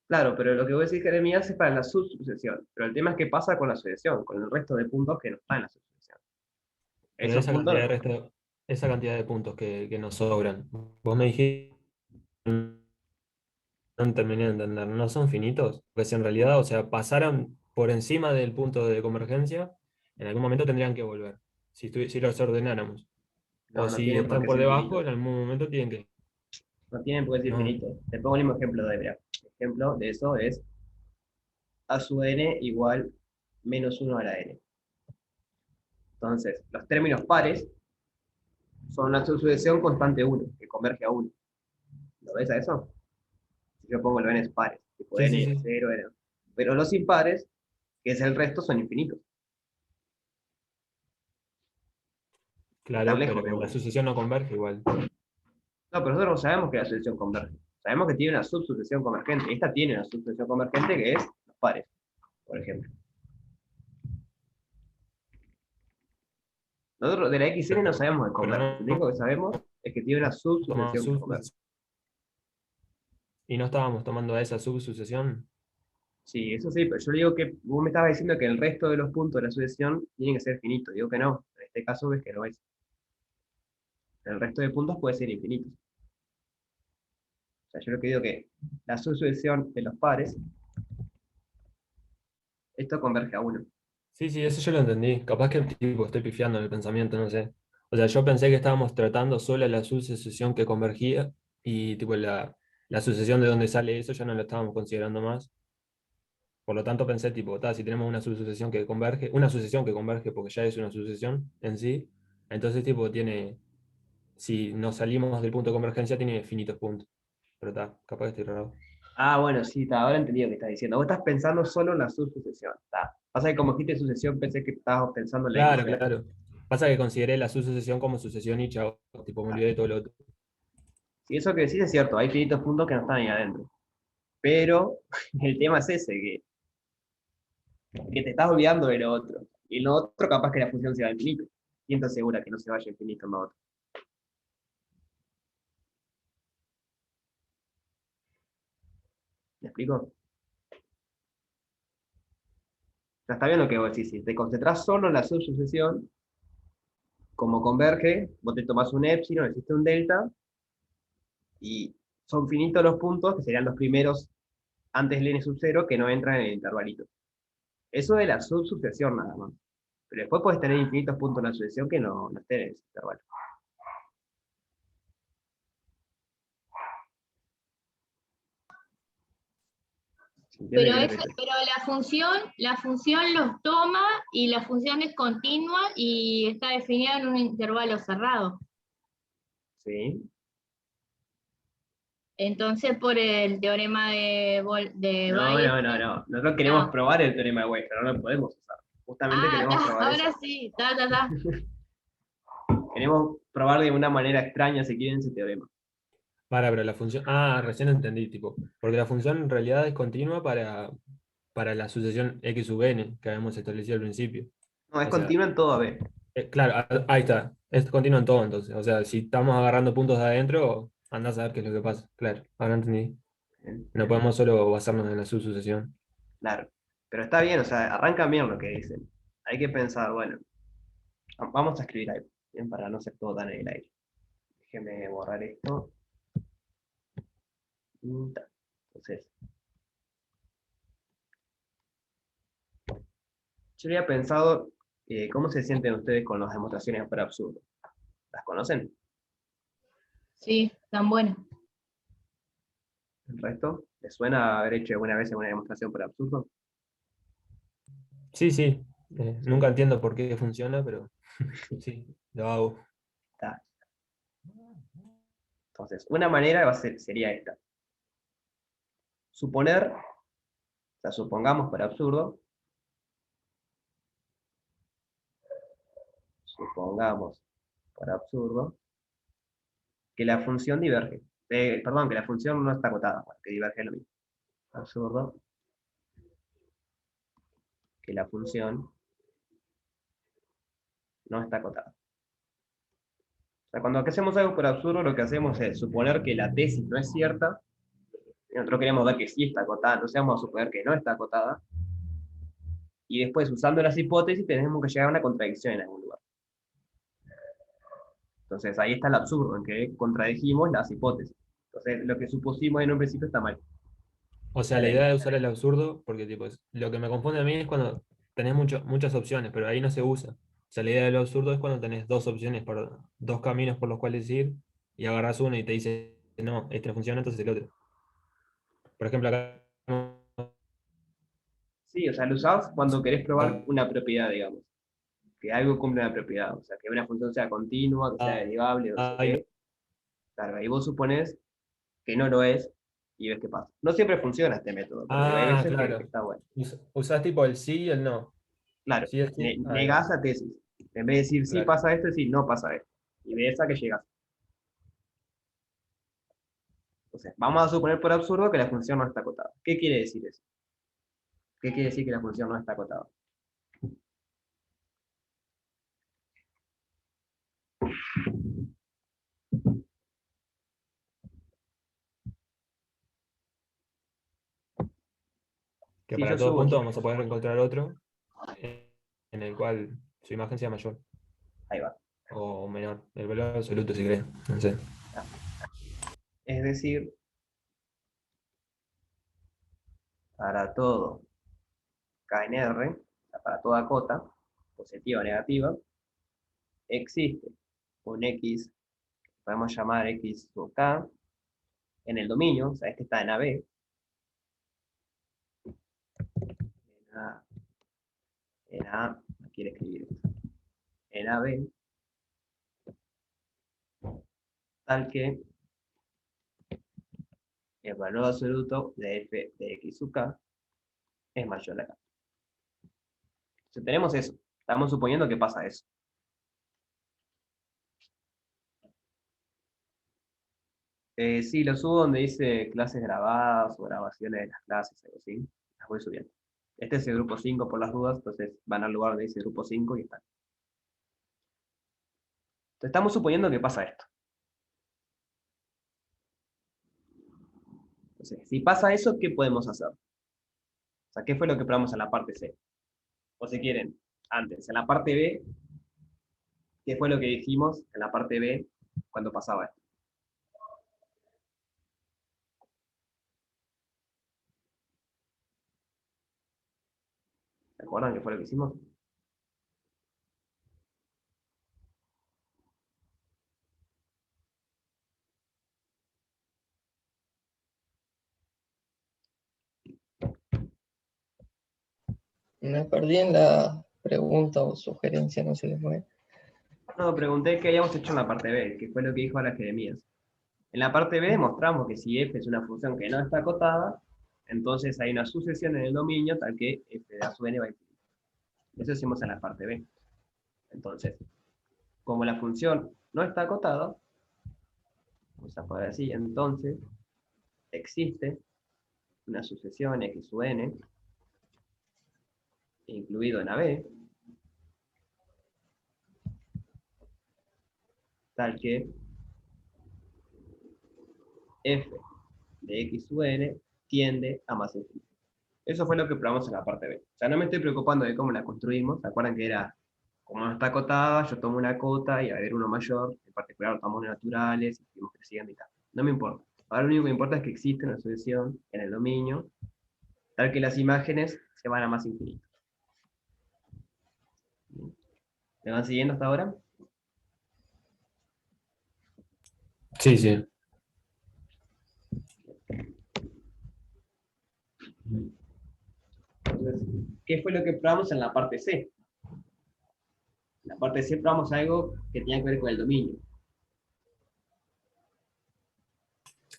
Claro, pero lo que vos decís, Jeremías, es para la subsucesión. Pero el tema es qué pasa con la sucesión, con el resto de puntos que no están en la subsucesión. Pero Esos puntos. esa cantidad de puntos que nos sobran, vos me dijiste, no terminé de entender, ¿no son finitos? Porque si en realidad, o sea, pasaron por encima del punto de convergencia, en algún momento tendrían que volver, si los ordenáramos. No, O no si tienen por están qué por ser debajo, infinitos. en algún momento tienen que... No tienen por qué ser No. infinitos. Te pongo el mismo ejemplo de Ebrea. El ejemplo de eso es a sub n igual menos 1 a la n. Entonces, los términos pares son una subsucesión constante 1, que converge a 1. ¿Lo ves a eso? Si yo pongo los n pares, tipo Sí, sí, n, sí. 0, n. Pero los impares, que es el resto, son infinitos. Están Claro, lejos pero de la 1. sucesión no converge igual. No, pero nosotros no sabemos que la sucesión converge. Sabemos que tiene una subsucesión convergente. Esta tiene una subsucesión convergente que es los pares, por ejemplo. Nosotros de la XN no sabemos de Pero converge. Lo no único que sabemos es que tiene una tomamos subsucesión que converge. y no estábamos tomando esa subsucesión. Sí, eso sí, pero yo digo que vos me estabas diciendo que el resto de los puntos de la sucesión tienen que ser finitos. Digo que no. En este caso ves que no es. El resto de puntos puede ser infinito. O sea, yo lo que digo que la subsucesión de los pares, esto converge a 1. Sí, sí, eso yo lo entendí. Capaz que tipo, estoy pifiando en el pensamiento, no sé. O sea, yo pensé que estábamos tratando solo la subsucesión que convergía y tipo la sucesión de donde sale eso ya no lo estábamos considerando más. Por lo tanto pensé, tipo, si tenemos una subsucesión que converge, una sucesión que converge porque ya es una sucesión en sí, entonces tipo tiene, si nos salimos del punto de convergencia, tiene infinitos puntos. Pero está, capaz que estoy raro. Ah, bueno, sí, ahora he entendido qué estás diciendo. Vos estás pensando solo en la subsucesión. Pasa que como dijiste sucesión, pensé que estabas pensando en la Claro, XN. claro. Pasa que consideré la subsucesión como sucesión y chao, tipo, me olvidé de todo lo otro. Sí, eso que decís es cierto, hay infinitos puntos que no están ahí adentro. Pero el tema es ese, que te estás olvidando de lo otro. Y en lo otro capaz que la función sea infinito. ¿Quién te asegura que no se vaya infinito en lo otro? ¿Me explico? Ya está bien lo que vos decís. Si te concentrás solo en la subsucesión, como converge, vos te tomás un epsilon, existe un delta, y son finitos los puntos, que serían los primeros antes del n sub 0, que no entran en el intervalito. Eso de la subsucesión nada más. Pero después puedes tener infinitos puntos en la sucesión que no estén en ese intervalo. ¿Se entiende Pero qué es lo eso, que te... pero la función los toma y la función es continua y está definida en un intervalo cerrado. Sí. Entonces, por el teorema de No, Bayes. no, no, no. Nosotros queremos No. probar el teorema de Weierstrass, no lo podemos usar. Justamente Ah, queremos probar eso. ahora sí, ta. Queremos probar de una manera extraña, si quieren, ese teorema. Pero la función. Ah, recién entendí, tipo. Porque la función en realidad es continua para la sucesión x sub n que habíamos establecido al principio. No, es O sea, continua en todo B. claro, ahí está. Es continuo en todo entonces. O sea, si estamos agarrando puntos de adentro, andás a ver qué es lo que pasa. Claro, ahora entendí. No podemos solo basarnos en la subsucesión. Claro. Pero está bien, o sea, arrancan bien lo que dicen. Hay que pensar, bueno, vamos a escribir algo, bien, para no ser todo tan en el aire. Déjeme borrar esto. Entonces, yo había pensado, ¿cómo se sienten ustedes con las demostraciones por absurdo? ¿Las conocen? Sí, tan bueno. ¿El resto? ¿Les suena haber hecho alguna vez alguna demostración por absurdo? Sí, sí. Sí. Nunca entiendo por qué funciona, pero sí, lo hago. Está. Entonces, una manera sería esta. Suponer, o sea, supongamos por absurdo, supongamos por absurdo, que la función diverge. Perdón, que la función no está acotada, bueno, que diverge es lo mismo. Absurdo, que la función no está acotada. O sea, cuando hacemos algo por absurdo, lo que hacemos es suponer que la tesis no es cierta, y nosotros queremos ver que sí está acotada, entonces vamos a suponer que no está acotada, y después, usando las hipótesis, tenemos que llegar a una contradicción en algún lugar. Entonces, ahí está el absurdo, en que contradijimos las hipótesis. Entonces, lo que supusimos en un principio está mal. O sea, la idea de usar el absurdo, porque tipo, lo que me confunde a mí es cuando tenés muchas opciones, pero ahí no se usa. O sea, la idea del absurdo es cuando tenés dos opciones, dos caminos por los cuales ir, y agarras uno y te dice, no, este no funciona, entonces el otro. Por ejemplo, acá. Sí, o sea, lo usás cuando querés probar una propiedad, digamos. Que algo cumple una propiedad. O sea, que una función sea continua, que sea derivable, no sé Ahí qué. Claro, ahí vos suponés que no lo es y ves qué pasa. No siempre funciona este método, pero digo, hay Ah, veces que claro. está bueno. Usás tipo el sí y el no. Claro, Sí es sí. Ahí va. negás la tesis. En vez de decir sí Claro. pasa esto, decir no pasa esto. Y de esa que llegas. Entonces, vamos a suponer por absurdo que la función no está acotada. ¿Qué quiere decir eso? ¿Qué quiere decir que la función no está acotada? Que Si yo para todo subo, punto vamos a poder encontrar otro en el cual su imagen sea mayor ahí va. o menor. El valor absoluto, si querés. No sé. Es decir, para todo k en R, o sea, para toda cota, positiva o negativa, existe un X, podemos llamar X sub K, en el dominio, o sea, este está en AB, en A, en A, no quiere escribir esto, en AB, tal que el valor absoluto de f de X sub K es mayor a K. Entonces tenemos eso, estamos suponiendo que pasa eso. Sí, lo subo donde dice clases grabadas o grabaciones de las clases, algo así. Las voy subiendo. Este es el grupo 5 por las dudas, entonces van al lugar donde dice grupo 5 y están. Entonces estamos suponiendo que pasa esto. Entonces, si pasa eso, ¿qué podemos hacer? O sea, ¿qué fue lo que probamos en la parte C? O si quieren, antes, en la parte B, ¿qué fue lo que dijimos en la parte B cuando pasaba esto? ¿Se acuerdan qué fue lo que hicimos? Me perdí en la pregunta o sugerencia, no sé qué fue. No, pregunté qué habíamos hecho en la parte B, que fue lo que dijo ahora Jeremías. En la parte B demostramos que si f es una función que no está acotada, entonces hay una sucesión en el dominio tal que f de a sub n va a infinito. Eso hicimos en la parte B. Entonces, como la función no está acotada, vamos a poner así, entonces existe una sucesión X u n, incluido en AB, tal que f de X u n tiende a más infinito. Eso fue lo que probamos en la parte B. O sea, no me estoy preocupando de cómo la construimos. ¿Se acuerdan que era, como no está acotada, yo tomo una cota y a ver uno mayor, en particular tomamos naturales, y seguimos creciendo y tal? No me importa. Ahora lo único que importa es que existe una sucesión en el dominio, tal que las imágenes se van a más infinito. ¿Me van siguiendo hasta ahora? Sí, sí. Entonces, ¿qué fue lo que probamos en la parte C? En la parte C probamos algo que tenía que ver con el dominio.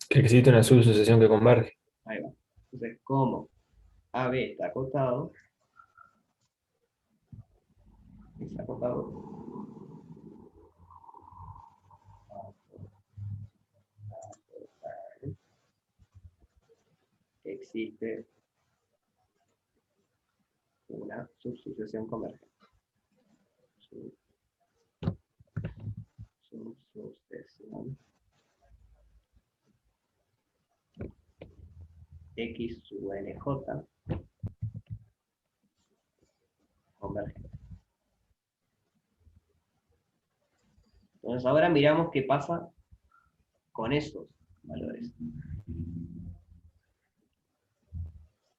Que existe una subsucesión que converge. Ahí va. Entonces, como AB está acotado, existe una subsucesión convergente. Subsucesión X sub NJ convergente. Entonces ahora miramos qué pasa con esos valores.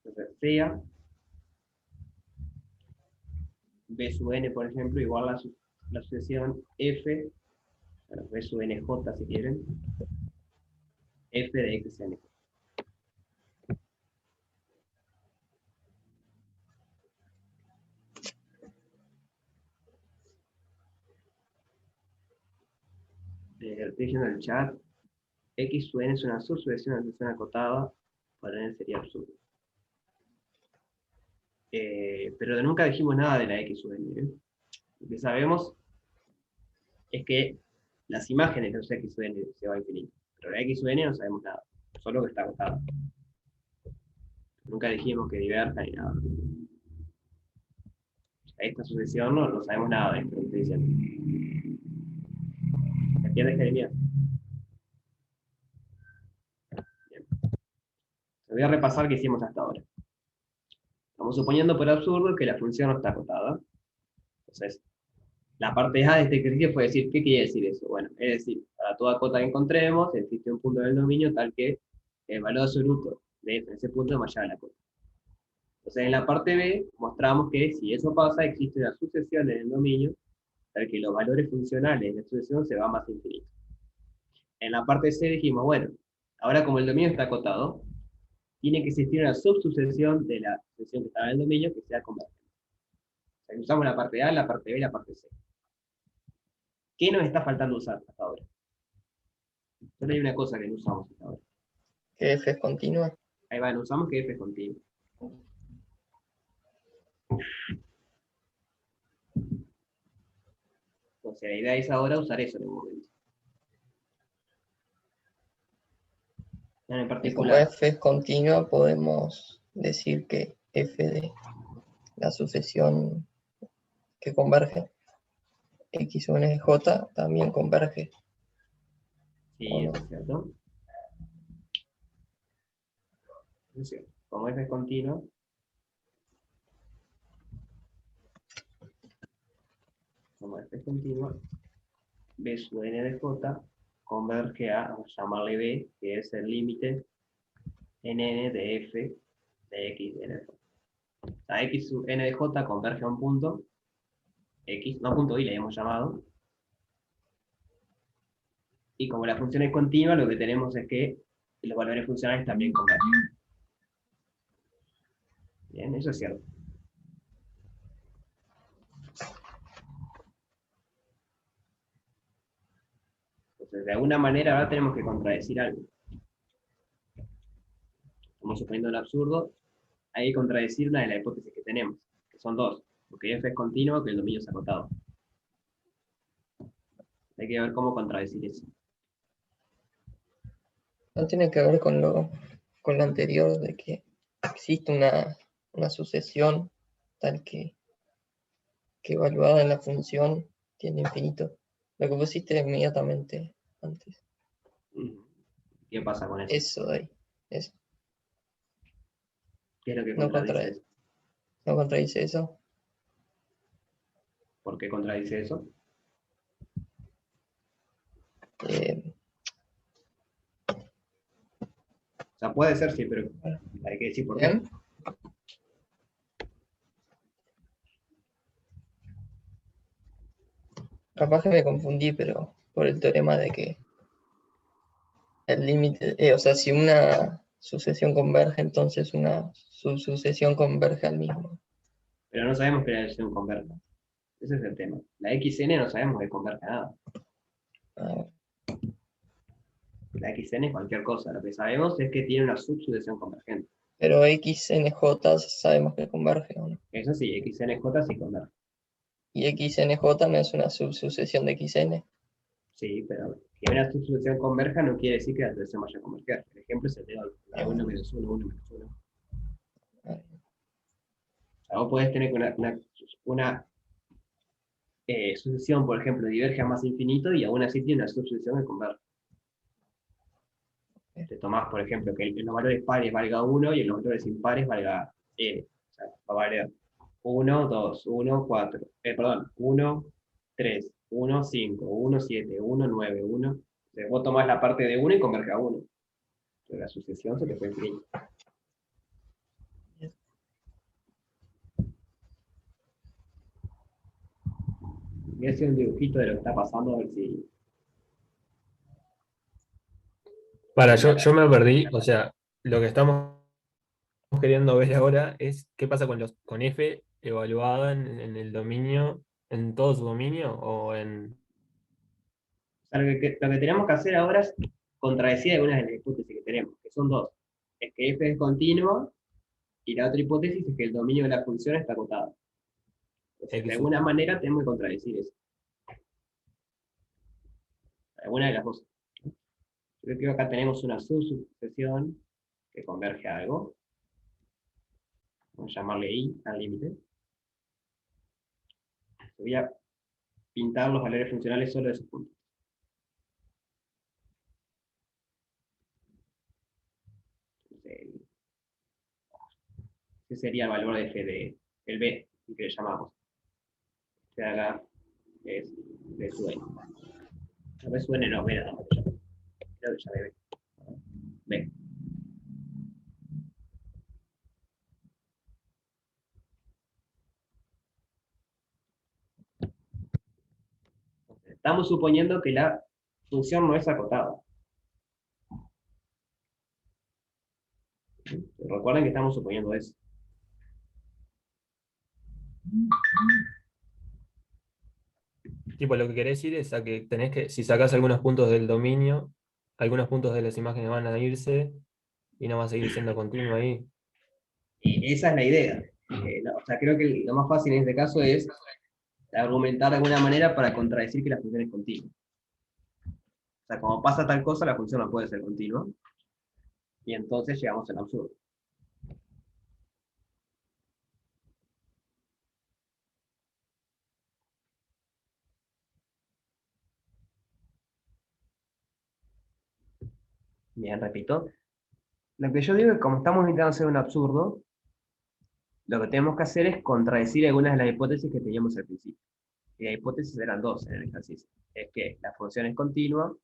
Entonces sea B sub n, por ejemplo, igual a la sucesión F, bueno, B sub NJ si quieren, F de XN. Estoy diciendo en el chat, X sub n es una subsucesión de sucesión acotada, para n sería absurdo. Pero nunca dijimos nada de la X sub n. Lo que sabemos es que las imágenes de los X sub n se va a infinito. Pero la X sub n no sabemos nada, solo que está acotada. Nunca dijimos que diverja ni nada. Esta sucesión no sabemos nada de esto que estoy diciendo. ¿Me entiendes, Jeremías? Bien. Voy a repasar qué hicimos hasta ahora. Estamos suponiendo por absurdo que la función no está acotada. Entonces, la parte A de este ejercicio fue decir, ¿qué quiere decir eso? Bueno, es decir, para toda cota que encontremos, existe un punto del dominio tal que el valor absoluto de ese punto es mayor a la cota. Entonces, en la parte B, mostramos que si eso pasa, existe una sucesión en el dominio, tal que los valores funcionales de la sucesión se van más infinitos. En la parte C dijimos, bueno, ahora como el dominio está acotado, tiene que existir una subsucesión de la sucesión que estaba en el dominio que sea convergente. O sea, usamos la parte A, la parte B y la parte C. ¿Qué nos está faltando usar hasta ahora? Solo hay una cosa que no usamos hasta ahora. Que F es continua. Ahí va, no usamos que F es continuo. Entonces la idea es ahora usar eso en el momento. En Y como particular, F es continua, podemos decir que F de la sucesión que converge X o N J también converge. sí, eso es cierto. Es cierto. Como F es continuo, B sub n de J converge a, vamos a llamarle B, que es el límite en n de F de X de n de J. La X sub n de J converge a un punto, X, no punto Y le hemos llamado, y como la función es continua, lo que tenemos es que los valores funcionales también convergen. Bien, eso es cierto. Entonces, de alguna manera ahora tenemos que contradecir algo. Estamos suponiendo un absurdo, hay que contradecir una de las hipótesis que tenemos, que son dos, porque F es continuo, que el dominio es acotado. Hay que ver cómo contradecir eso. No tiene que ver con lo anterior, de que existe una sucesión tal que evaluada en la función tiene infinito. Lo que pusiste inmediatamente antes. ¿Qué pasa con eso? Eso de ahí. Eso. ¿Qué es lo que No contradice eso? no contradice eso. ¿Por qué contradice eso? Eh, O sea, puede ser, sí, pero hay que decir por qué. ¿Bien? Capaz que me confundí, pero por el teorema de que el límite, o sea, si una sucesión converge, entonces una subsucesión converge al mismo. Pero no sabemos que la elección converja. Ese es el tema. La XN no sabemos que converja nada. Ah, La XN es cualquier cosa. Lo que sabemos es que tiene una subsucesión convergente. pero XNJ sabemos que converge, ¿o no? Eso sí, XNJ sí converge. Y XNJ no es una subsucesión de XN. Sí, pero que una subsucesión converja no quiere decir que la sucesión vaya a converger. El ejemplo es el de hoy. La 1 menos 1, 1 menos 1. Ah, O sea, vos podés tener que una sucesión, por ejemplo, diverge a más infinito y aún así tiene una subsucesión que converge. Te tomás, por ejemplo, que en los valores pares valga 1 y en los valores impares valga n. O sea, va a valer 1, 2, 1, 4. Perdón, 1, 3, 1, 5, 1, 7, 1, 9, 1. Entonces, vos tomás la parte de 1 y converge a 1. Entonces, la sucesión se te fue infinita. Voy a hacer un dibujito de lo que está pasando, a ver si. Yo me perdí, o sea, lo que estamos queriendo ver ahora es qué pasa con F evaluada en el dominio, en todo su dominio o en... O sea, lo que tenemos que hacer ahora es contradecir algunas de las hipótesis que tenemos, que son dos. Es que f es continuo y la otra hipótesis es que el dominio de la función está acotado. Entonces, de X alguna manera tenemos que contradecir eso. Alguna de las dos. Yo creo que acá tenemos una subsucesión que converge a algo. Vamos a llamarle I al límite. Voy a pintar los valores funcionales solo de esos puntos. Entonces, ese sería el valor de f de el b, que le llamamos. Este de acá es b sub n. No, b sub n no, b nada más. Creo que ya b. B. Estamos suponiendo que la función no es acotada. Recuerden que estamos suponiendo eso. Tipo, lo que querés decir es a que tenés que, si sacás algunos puntos del dominio, algunos puntos de las imágenes van a irse y no va a seguir siendo continuo ahí. Y esa es la idea. O sea, creo que lo más fácil en este caso es argumentar de alguna manera para contradecir que la función es continua. O sea, como pasa tal cosa, la función no puede ser continua. Y entonces llegamos al absurdo. Bien, repito. Lo que yo digo es que como estamos intentando hacer un absurdo, lo que tenemos que hacer es contradecir algunas de las hipótesis que teníamos al principio. Y las hipótesis eran dos en el ejercicio. Es que la función es continua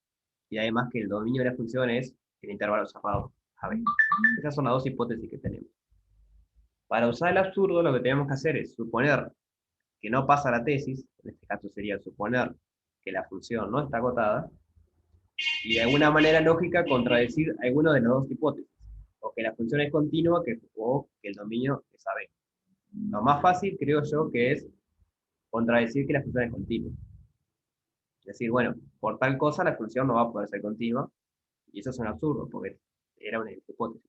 y además que el dominio de la función es el intervalo cerrado. A ver, esas son las dos hipótesis que tenemos. Para usar el absurdo, lo que tenemos que hacer es suponer que no pasa la tesis, en este caso sería suponer que la función no está acotada, y de alguna manera lógica contradecir alguna de las dos hipótesis, o que la función es continua o que el dominio es AB. Lo más fácil, creo yo, que es contradecir que la función es continua. Es decir, bueno, por tal cosa la función no va a poder ser continua, y eso es un absurdo, porque era una hipótesis.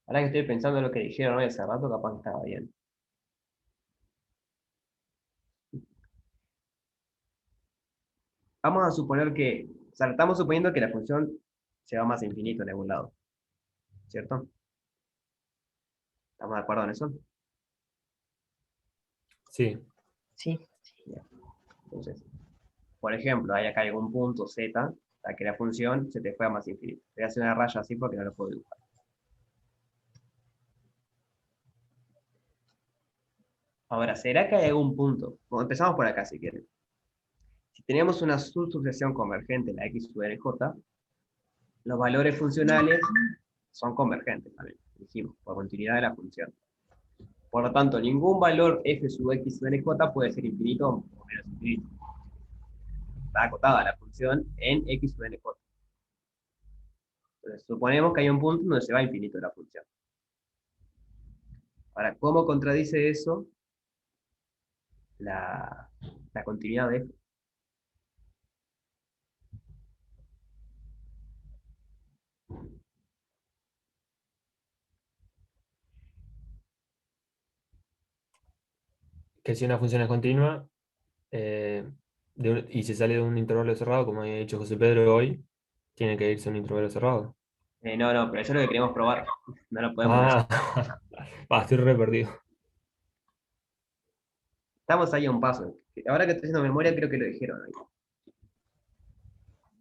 Ahora que estoy pensando en lo que dijeron hoy hace rato, capaz que estaba bien. Vamos a suponer que, o sea, estamos suponiendo que la función se va más a infinito en algún lado, ¿cierto? ¿Estamos de acuerdo en eso? Sí. Sí. Bien. Entonces, por ejemplo, hay acá algún punto z, para que la función se te fue a más infinito. Voy a hacer una raya así porque no lo puedo dibujar. Ahora, ¿será que hay algún punto? Bueno, empezamos por acá si quieren. Si tenemos una subsucesión convergente, la x sub n j, los valores funcionales son convergentes también, dijimos, por continuidad de la función. Por lo tanto, ningún valor f sub x sub n j puede ser infinito o menos infinito. Está acotada la función en x sub n j. Entonces, suponemos que hay un punto donde se va a infinito la función. Ahora, ¿cómo contradice eso la continuidad de f? Que si una función es continua y se sale de un intervalo cerrado, como había dicho José Pedro hoy, tiene que irse a un intervalo cerrado. No, pero eso es lo que queremos probar. No lo podemos decir. Ah, estoy re perdido. Estamos ahí a un paso. Ahora que estoy haciendo memoria, creo que lo dijeron ahí.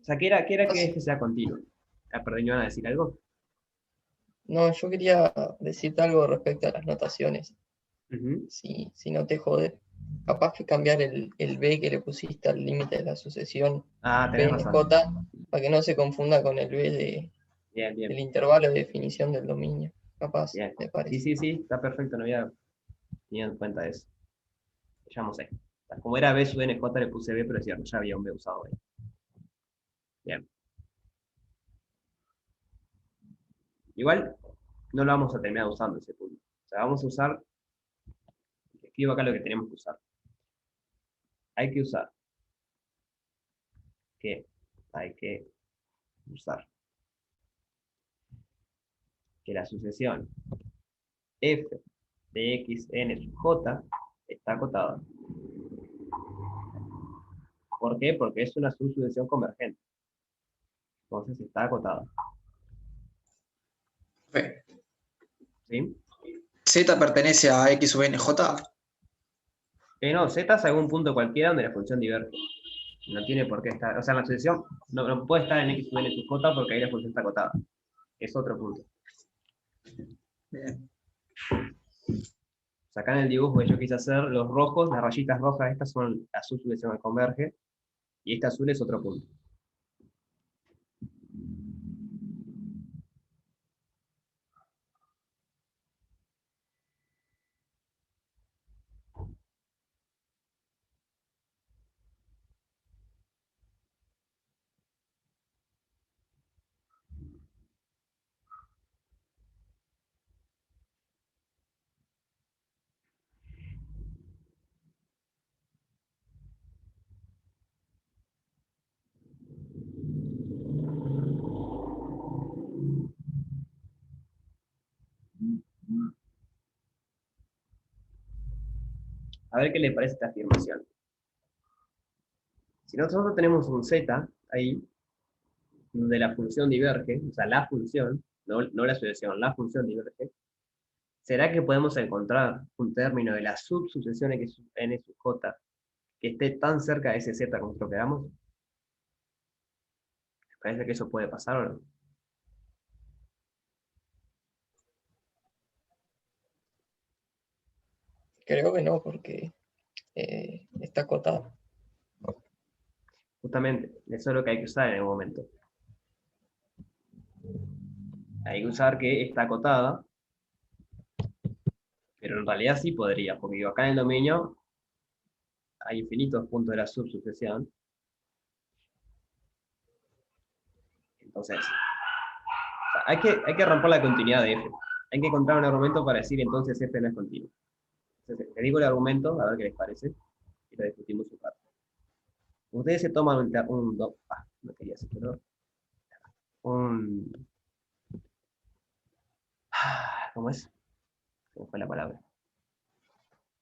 O sea, ¿qué era que este sea continuo? Ah, perdón, ¿me van a decir algo? No, yo quería decirte algo respecto a las notaciones, Ujú. si no te jode. Capaz que cambiar el B que le pusiste al límite de la sucesión Ah, tenés BNJ razón. para que no se confunda con el B Bien, del bien, intervalo de definición del dominio. Capaz, bien. me Sí, parece. sí, sí, está perfecto, no había tenido en cuenta eso. Ya no sé. O sea, como era B sub NJ le puse B, pero es cierto, ya había un B usado ahí. Bien. Igual no lo vamos a terminar usando ese punto. O sea, vamos a usar, escribo acá lo que tenemos que usar. Hay que usar. ¿Qué? Hay que usar que la sucesión f de x n sub j está acotada. ¿Por qué? Porque es una subsucesión convergente. Entonces está acotada. ¿Sí? Z pertenece a X sub n j. No, z es algún punto cualquiera donde la función diverge. No tiene por qué estar. O sea, la sucesión no puede estar en x sub n sub j porque ahí la función está acotada. Es otro punto. Bien. O sea, acá en el dibujo que yo quise hacer, los rojos, las rayitas rojas, estas son la subsucesión que converge. Y este azul es otro punto. A ver qué le parece esta afirmación. Si nosotros tenemos un z ahí, donde la función diverge, o sea, la función, no la sucesión, la función diverge, ¿será que podemos encontrar un término de la subsucesión x sub n sub j que esté tan cerca de ese z como nosotros queramos? ¿Les parece que eso puede pasar o no? Creo que no, porque está acotado. Justamente, eso es lo que hay que usar en el momento. Hay que usar que está acotada, pero en realidad sí podría, porque digo, acá en el dominio hay infinitos puntos de la subsucesión. Entonces, o sea, hay que romper la continuidad de f. Hay que encontrar un argumento para decir entonces f no es continuo. Entonces, te digo el argumento, a ver qué les parece, y lo discutimos un rato. Ustedes se toman no quería hacer color. Un, ¿Cómo es? Se me fue la palabra.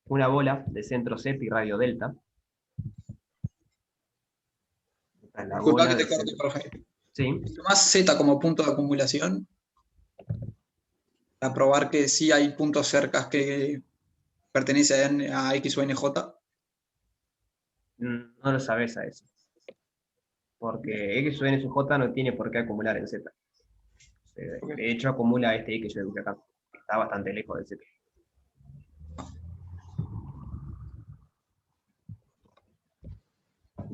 Una bola de centro Z y radio delta. Esta es la Disculpa bola que de te corte, centro. profe. Sí, Tomás Z como punto de acumulación para probar que sí hay puntos cercas que pertenecen a X o NJ. no lo sabes a eso. Porque X sub n sub j no tiene por qué acumular en Z. De hecho, acumula este X sub n acá. Está bastante lejos del Z.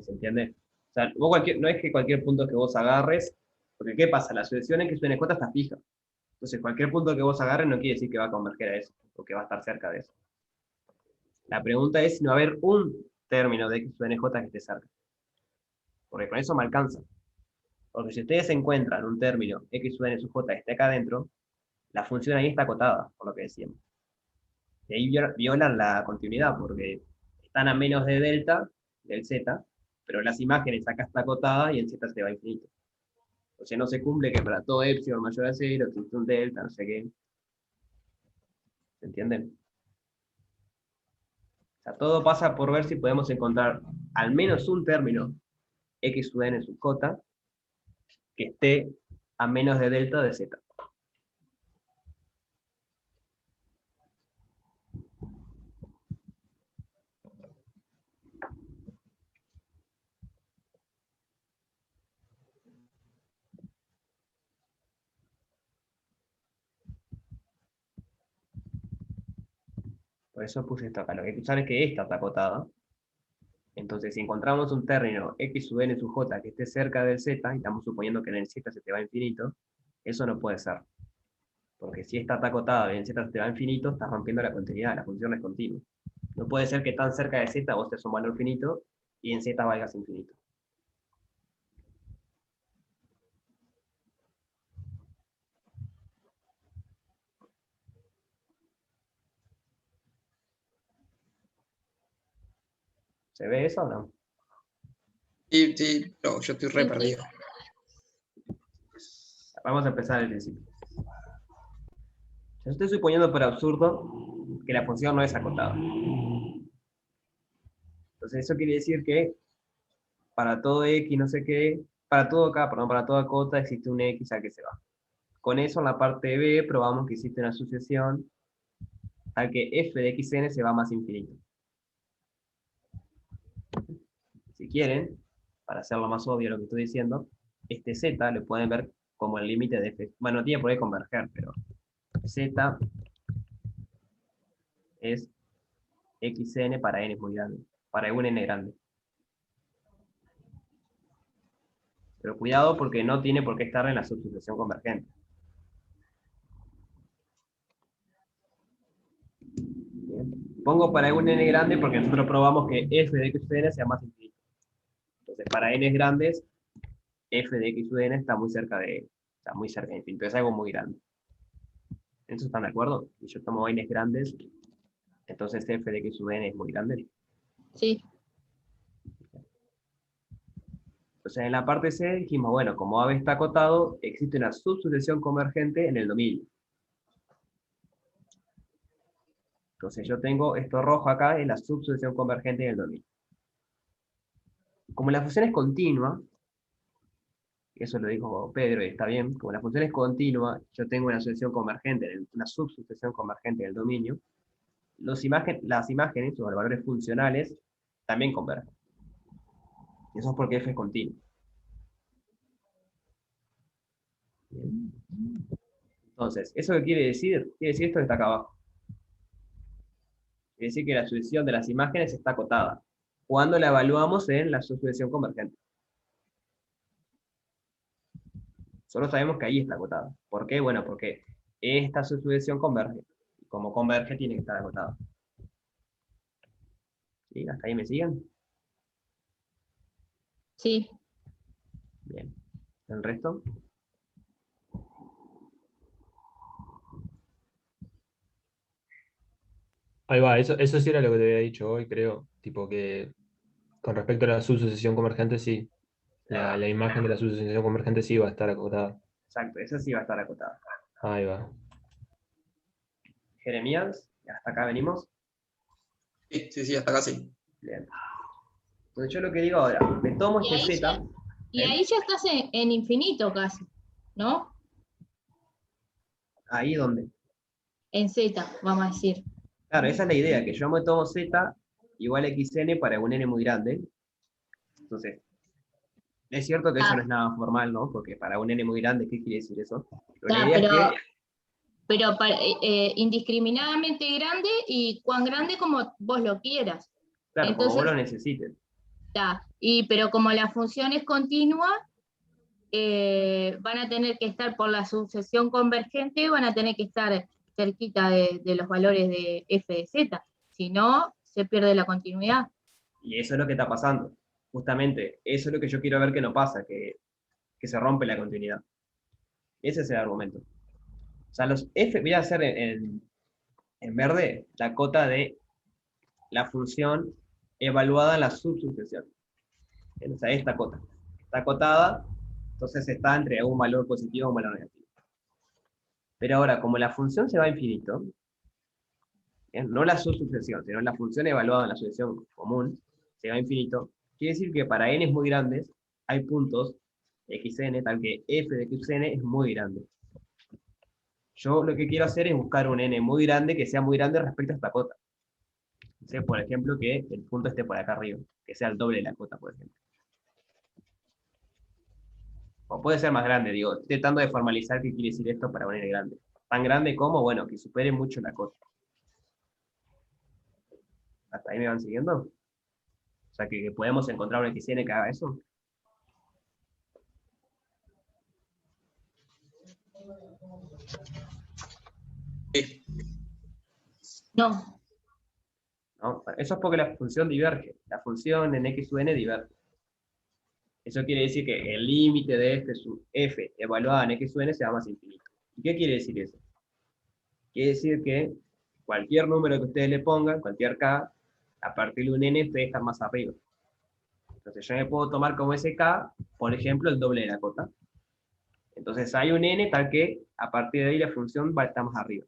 ¿Se entiende? O sea, no es que cualquier punto que vos agarres, porque ¿qué pasa? La sucesión X sub n j está fija. Entonces, cualquier punto que vos agarres no quiere decir que va a converger a eso, o que va a estar cerca de eso. La pregunta es si no va a haber un término de X sub n j que esté cerca. Porque con eso me alcanza. Porque si ustedes encuentran un término X sub n sub j que esté acá adentro, la función ahí está acotada, por lo que decíamos. Y ahí violan la continuidad, porque están a menos de delta del z, pero las imágenes acá está acotada y el z se va a infinito. O sea, no se cumple que para todo epsilon mayor a 0 existe un delta, no sé qué. ¿Se entienden? O sea, todo pasa por ver si podemos encontrar al menos un término X sub n sub j que esté a menos de delta de z. Por eso puse esto acá. Lo que hay que usar es que esta está acotada. Entonces, si encontramos un término X sub n sub j que esté cerca del z, y estamos suponiendo que en el z se te va a infinito, eso no puede ser. Porque si esta está acotada y en z se te va a infinito, estás rompiendo la continuidad, la función es continua. No puede ser que tan cerca de z vos te un valor finito y en z valgas infinito. ¿Se ve eso o no? Sí, pero yo estoy re Sí, sí. perdido. Vamos a empezar al principio. Yo estoy suponiendo por absurdo que la función no es acotada. Entonces eso quiere decir que para todo x no sé qué, para todo k, perdón, para toda cota existe un x al que se va. Con eso en la parte B probamos que existe una sucesión al que f de xn se va más infinito. Si quieren, para hacerlo más obvio lo que estoy diciendo, este z lo pueden ver como el límite de f. Bueno, no tiene por qué converger, pero z es xn para n muy grande, para un n grande. Pero cuidado porque no tiene por qué estar en la subsucesión convergente. Bien. Pongo para un n grande porque nosotros probamos que f de x sub n sea más infinito. Entonces, para n grandes, f de x sub n está muy cerca de infinito, es algo muy grande. ¿En eso están de acuerdo? Si yo tomo n grandes, entonces f de x sub n es muy grande. Sí, Entonces, en la parte C dijimos, bueno, como AB está acotado, existe una subsucesión convergente en el dominio. Entonces yo tengo esto rojo acá, es la subsucesión convergente en el dominio. Como la función es continua, eso lo dijo Pedro y está bien, como la función es continua, yo tengo una sucesión convergente, una subsucesión convergente en el dominio, las imágenes o los valores funcionales también convergen. Y eso es porque f es continuo. Bien. Entonces, ¿eso qué quiere decir? Quiere decir esto que está acá abajo. Quiere decir que la sucesión de las imágenes está acotada, cuando la evaluamos en la subsucesión convergente. Solo sabemos que ahí está acotada. ¿Por qué? Bueno, porque esta subsucesión converge. Y como converge, tiene que estar acotada. ¿Sí? ¿Hasta ahí me siguen? sí. Bien. ¿El resto? Ahí va, eso sí era lo que te había dicho hoy, creo. Tipo que con respecto a la subsucesión convergente, sí. La imagen de la subsucesión convergente sí va a estar acotada. Exacto, esa sí va a estar acotada. Ahí va. Jeremías, hasta acá venimos. Sí, hasta acá sí. Bien. Entonces yo lo que digo ahora, me tomo Y este ahí Z, Y ahí ya estás en infinito casi, ¿no? ahí donde. En Z, vamos a decir. Claro, esa es la idea, que yo me tomo Z igual a XN para un N muy grande. Entonces, es cierto que eso no es nada formal, ¿no? Porque para un N muy grande, ¿qué quiere decir eso? Pero la idea es que, pero indiscriminadamente grande y cuán grande como vos lo quieras. claro, como vos Entonces, lo necesites. pero como la función es continua, van a tener que estar por la sucesión convergente, van a tener que estar cerquita de los valores de f de z, si no, se pierde la continuidad. Y eso es lo que está pasando. Justamente, eso es lo que yo quiero ver que no pasa, que se rompe la continuidad. Ese es el argumento. O sea, los F, voy a hacer en verde la cota de la función evaluada en la subsucesión. O sea, esta cota. Está acotada, entonces está entre un valor positivo y un valor negativo. Pero ahora, como la función se va a infinito, no la subsucesión, sino la función evaluada en la sucesión común, se va a infinito, quiere decir que para n muy grandes hay puntos xn, tal que f de xn es muy grande. Yo lo que quiero hacer es buscar un n muy grande que sea muy grande respecto a esta cota. Entonces, por ejemplo, que el punto esté por acá arriba, que sea el doble de la cota, por ejemplo. O puede ser más grande, digo, estoy tratando de formalizar qué quiere decir esto para un n grande. Tan grande como, bueno, que supere mucho la cota. ¿Hasta ahí me van siguiendo? O sea, que podemos encontrar un xn que haga eso. Sí. No, ¿No? Eso es porque la función diverge. La función en x sub n diverge. Eso quiere decir que el límite de f sub f evaluada en x sub n se va más infinito. ¿Y qué quiere decir eso? Quiere decir que cualquier número que ustedes le pongan, cualquier k, a partir de un n puede estar más arriba. Entonces yo me puedo tomar como ese k, por ejemplo, el doble de la cota. Entonces hay un n tal que a partir de ahí la función va a estar más arriba.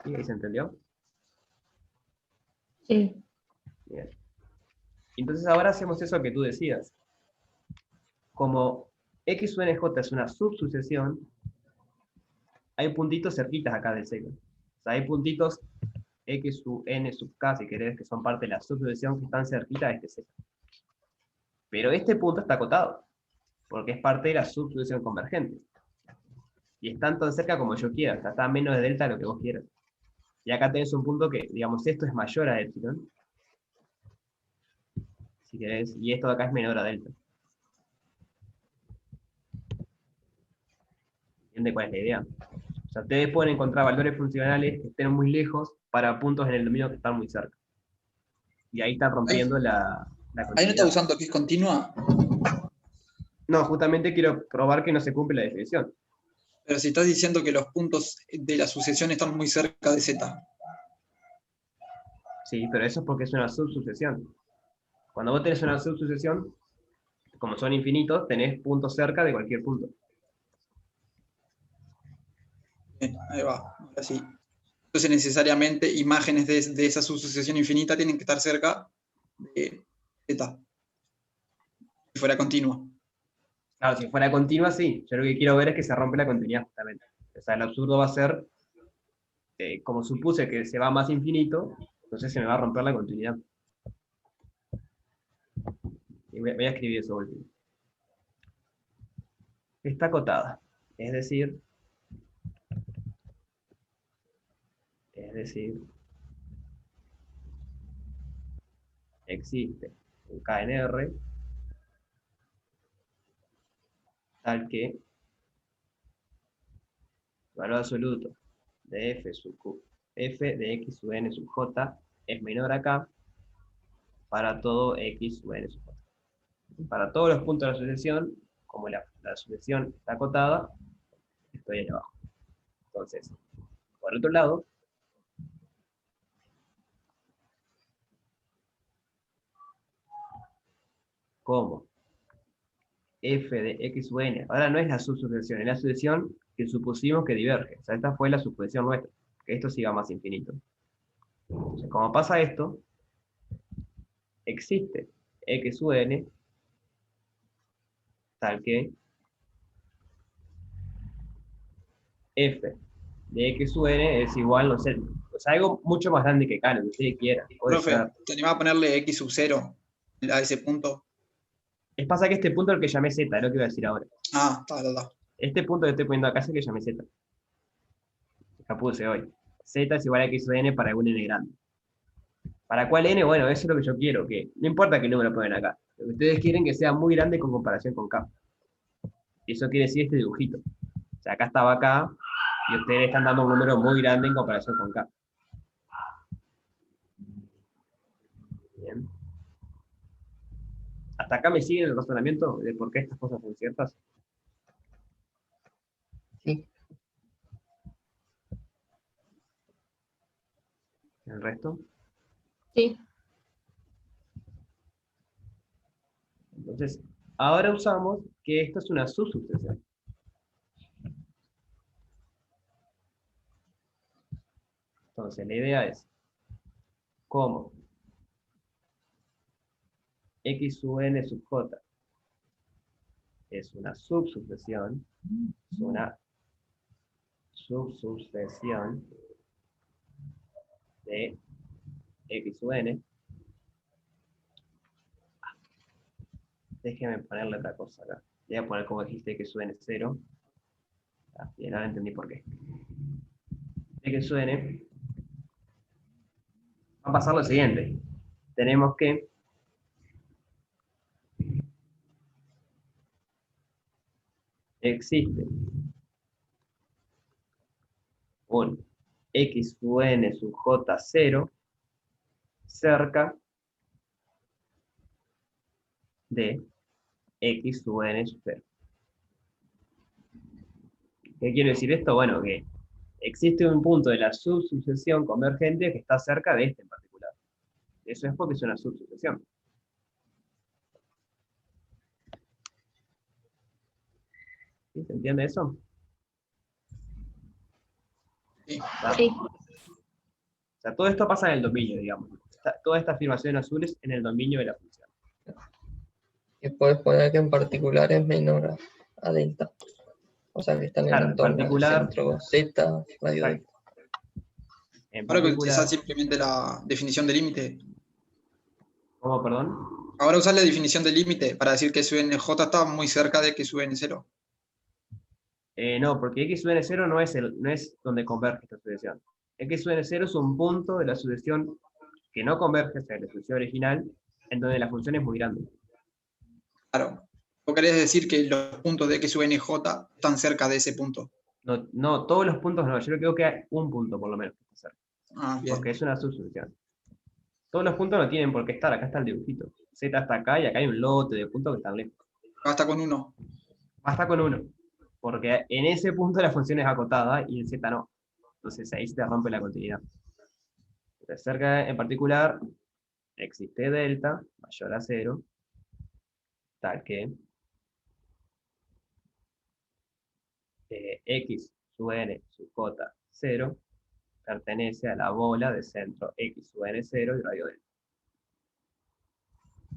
¿Sí? ¿Ahí se entendió? sí. Bien. Entonces ahora hacemos eso que tú decías. Como x sub n j es una subsucesión, hay puntitos cerquitas acá del seno. O sea, hay puntitos x sub n sub k, si querés, que son parte de la subsucesión, que están cerquita de este seno. Pero este punto está acotado, porque es parte de la subsucesión convergente. Y están tan cerca como yo quiera, está a menos de delta de lo que vos quieras. Y acá tenés un punto que, digamos, esto es mayor a epsilon, si querés, y esto de acá es menor a delta. ¿Entiendes cuál es la idea? O sea, ustedes pueden encontrar valores funcionales que estén muy lejos para puntos en el dominio que están muy cerca. Y ahí están rompiendo la Ahí no continuidad. está usando que es continua, No, justamente quiero probar que no se cumple la definición. pero si estás diciendo que los puntos de la sucesión están muy cerca de Z. Sí, pero eso es porque es una subsucesión. Cuando vos tenés una subsucesión, como son infinitos, tenés puntos cerca de cualquier punto. Bien, ahí va, ahora sí. Entonces necesariamente imágenes de esa sucesión infinita tienen que estar cerca de Z, si fuera continua. Claro, si fuera continua, sí. Yo lo que quiero ver es que se rompe la continuidad, justamente. O sea, el absurdo va a ser, como supuse que se va más infinito, entonces se me va a romper la continuidad. Y voy a escribir eso último. Está acotada. Es decir, existe un KNR tal que el valor absoluto de f sub q, f de x sub n sub j es menor a k para todo x sub n sub j. Para todos los puntos de la sucesión, como la sucesión está acotada, estoy ahí abajo. Entonces, por otro lado, como f de x sub n. Ahora no es la subsucesión, es la sucesión que supusimos que diverge. O sea, esta fue la suposición nuestra, que esto siga más infinito. Entonces, como pasa esto, existe x sub n tal que f de x sub n es igual, no sé, o sea, algo mucho más grande que k, lo que ustedes quieran. Puede Profe, ser. ¿te animás a ponerle x sub 0 a ese punto? Es pasa que este punto es el que llamé z, es lo que voy a decir ahora. Ah, está. Este punto que estoy poniendo acá es el que llamé z. Ya puse hoy. Z es igual a x sub n para algún n grande. ¿Para cuál n? Bueno, eso es lo que yo quiero, que no importa qué número ponen acá. Lo que ustedes quieren que sea muy grande con comparación con k. Y eso quiere decir este dibujito. O sea, acá estaba k, y ustedes están dando un número muy grande en comparación con k. Bien. ¿Hasta acá me siguen el razonamiento de por qué estas cosas son ciertas? Sí. ¿El resto? Sí. Entonces, ahora usamos que esto es una subsucesión. Entonces, la idea es, ¿cómo? X sub n sub j es una subsucesión, de x sub n. Déjeme ponerle otra cosa acá. Voy a poner como dijiste x sub n 0. Bien, ahora entendí por qué. X sub n va a pasar lo siguiente. Tenemos que existe un x sub n sub j 0 cerca de x sub n sub 0. ¿Qué quiere decir esto? Bueno, que existe un punto de la subsucesión convergente que está cerca de este en particular. Eso es porque es una subsucesión. ¿Sí? ¿Se entiende eso? Sí. Sí. O sea, todo esto pasa en el dominio, digamos. Toda esta afirmación azul es en el dominio de la función. Y puedes poner que en particular es menor a delta. O sea que está en el Claro, en entorno del particular, centro Z, radio delta. en Ahora que particular, utilizás simplemente la definición de límite. ¿cómo, perdón? Ahora usás la definición de límite para decir que su NJ está muy cerca de que su N0. No, porque x sub n 0 no es donde converge esta sucesión. X sub n 0 es un punto de la sucesión que no converge hacia la sucesión original, en donde la función es muy grande. Claro. ¿Vos querés decir que los puntos de X sub NJ están cerca de ese punto? No, no, todos los puntos no, yo creo que hay un punto por lo menos que está cerca, Ah, bien. porque es una subsucesión. Todos los puntos no tienen por qué estar, acá está el dibujito. Z está acá y acá hay un lote de puntos que están lejos. Basta con uno. Basta con uno, porque en ese punto la función es acotada y en Z no. Entonces ahí se te rompe la continuidad. Entonces, cerca en particular existe delta mayor a 0, tal que x sub n sub j 0 pertenece a la bola de centro x sub n 0 y radio delta.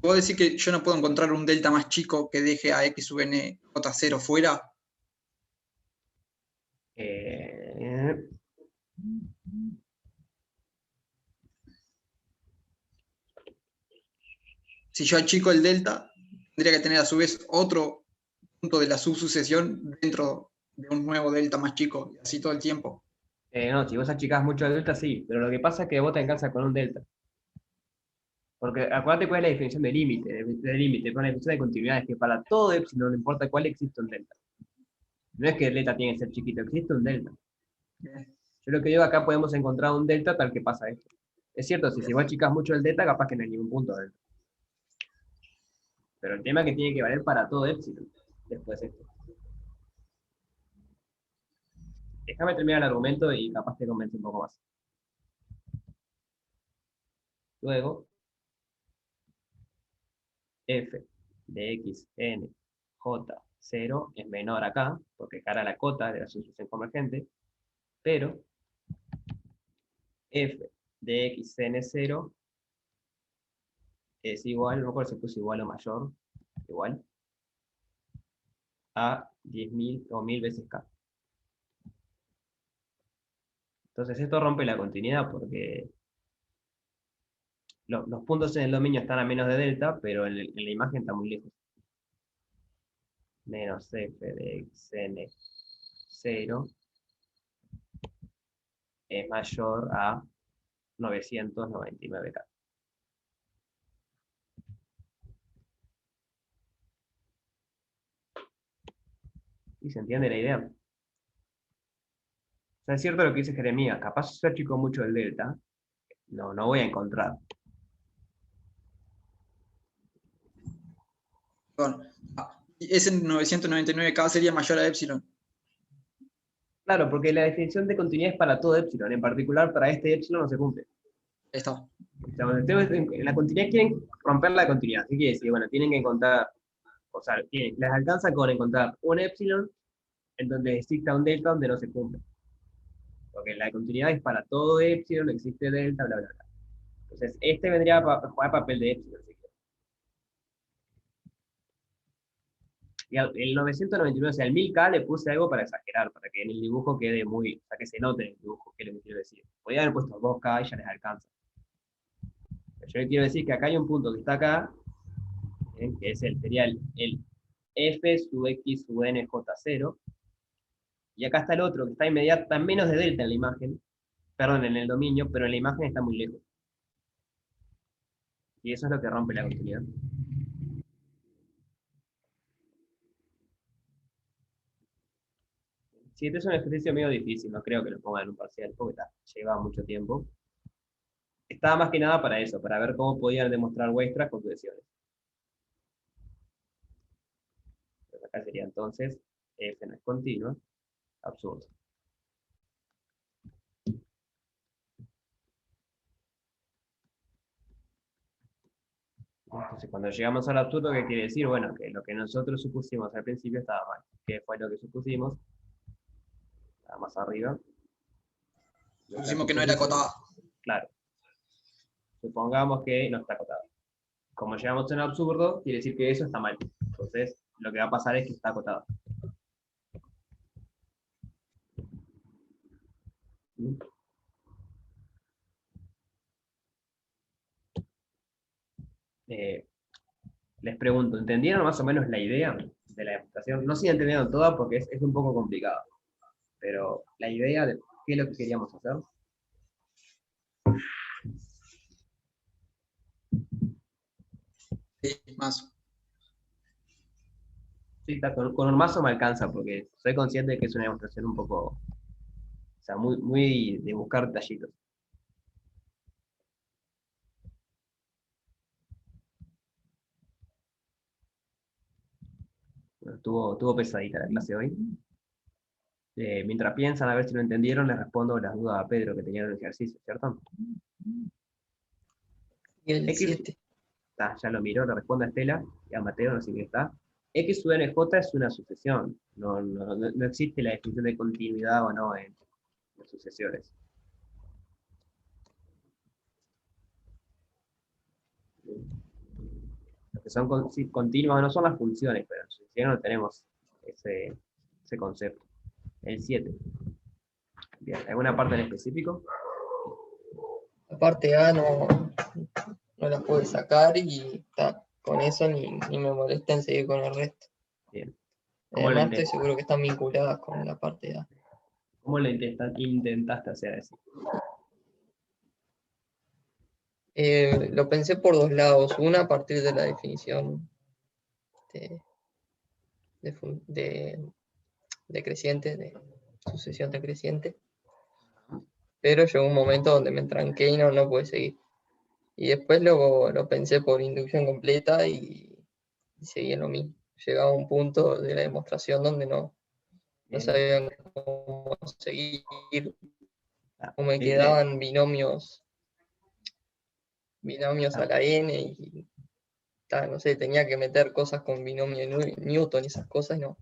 ¿Puedo decir que yo no puedo encontrar un delta más chico que deje a X sub NJ0 fuera? Eh, Si yo achico el delta, tendría que tener a su vez otro punto de la subsucesión dentro de un nuevo delta más chico, y así todo el tiempo. no, si vos achicás mucho el delta, sí, pero lo que pasa es que vos te alcanzas con un delta. Porque acuérdate cuál es la definición de límite, con la definición de continuidad, es que para todo epsilon, no importa cuál, existe un delta. No es que el delta tiene que ser chiquito, existe un delta. Yo lo que digo acá podemos encontrar un delta tal que pasa esto. Es cierto, si vos achicás mucho el delta, capaz que no hay ningún punto de delta. Pero el tema es que tiene que valer para todo epsilon, después esto. Déjame terminar el argumento y capaz te convence un poco más. Luego, f de x n J0 es menor acá, porque cara la cota de la sucesión convergente, pero f de xn0 es igual, no me acuerdo si puse igual o mayor, igual, a 10.000 o 1000 veces k. Entonces esto rompe la continuidad porque los puntos en el dominio están a menos de delta, pero en la imagen está muy lejos. Menos f de xn0 es mayor a 999k. ¿Y se entiende la idea? O sea, es cierto lo que dice Jeremías, capaz si yo achico mucho el delta, no voy a encontrar. Perdón. Y ese 999K sería mayor a epsilon. Claro, porque la definición de continuidad es para todo epsilon, en particular para este epsilon no se cumple. Ahí está. O sea, en la continuidad quieren romper la continuidad. ¿Qué quiere decir? Bueno, tienen que encontrar, o sea, les alcanza con encontrar un epsilon en donde exista un delta donde no se cumple. Porque la continuidad es para todo epsilon, existe delta, bla, bla, bla. Entonces, este vendría a jugar papel de epsilon. ¿Sí? Y el 999, o sea, el 1000K le puse algo para exagerar, para que en el dibujo quede muy, o sea, que se note en el dibujo, que es lo que quiero decir. Podría haber puesto 2K y ya les alcanza. Yo quiero decir que acá hay un punto que está acá, que sería el f sub x sub n j0, y acá está el otro que está inmediato, está menos de delta en la imagen, perdón, en el dominio, pero en la imagen está muy lejos. Y eso es lo que rompe la continuidad. Sí, este es un ejercicio medio difícil, no creo que lo pongan en un parcial, porque lleva mucho tiempo. Estaba más que nada para eso, para ver cómo podían demostrar vuestras conclusiones. Pues acá sería entonces, f no es continua, absurdo. Entonces, cuando llegamos al absurdo, ¿qué quiere decir? Bueno, que lo que nosotros supusimos al principio estaba mal. ¿Qué fue lo que supusimos? Estaba más arriba. Supusimos que no era acotada. Claro. Supongamos que no está acotado. Como llegamos a un absurdo, quiere decir que eso está mal. Entonces, lo que va a pasar es que está acotado. Les pregunto, ¿entendieron más o menos la idea de la demostración? No sé si entendieron toda porque es un poco complicado, pero la idea de qué es lo que queríamos hacer. Sí, más. Sí, está, con un mazo me alcanza porque soy consciente de que es una demostración un poco, o sea, muy de buscar detallitos. Bueno, estuvo pesadita la clase hoy. Mientras piensan a ver si lo entendieron, les respondo las dudas a Pedro que tenía en el ejercicio, ¿cierto? Y el X, 7. ya lo miró, le responde a Estela y a Mateo, no sé qué está. X sub nj es una sucesión, no existe la definición de continuidad o no en las sucesiones. Lo que son continuas no son las funciones, pero en sucesión no tenemos ese concepto. El 7. Bien, ¿alguna parte en específico? La parte A no la pude sacar y con eso ni me molesta en seguir con el resto. Bien. ¿Cómo lo Además estoy intentaste? seguro que están vinculadas con la parte A. ¿Cómo lo intentaste hacer eso? Lo pensé por dos lados. Una a partir de la definición de creciente, de sucesión decreciente. Pero llegó un momento donde me tranqué y no pude seguir. Y después lo pensé por inducción completa y seguí en lo mismo. Llegaba a un punto de la demostración donde no sabían cómo seguir, o me quedaban binomios a la n no sé, tenía que meter cosas con binomio Newton y esas cosas, y no.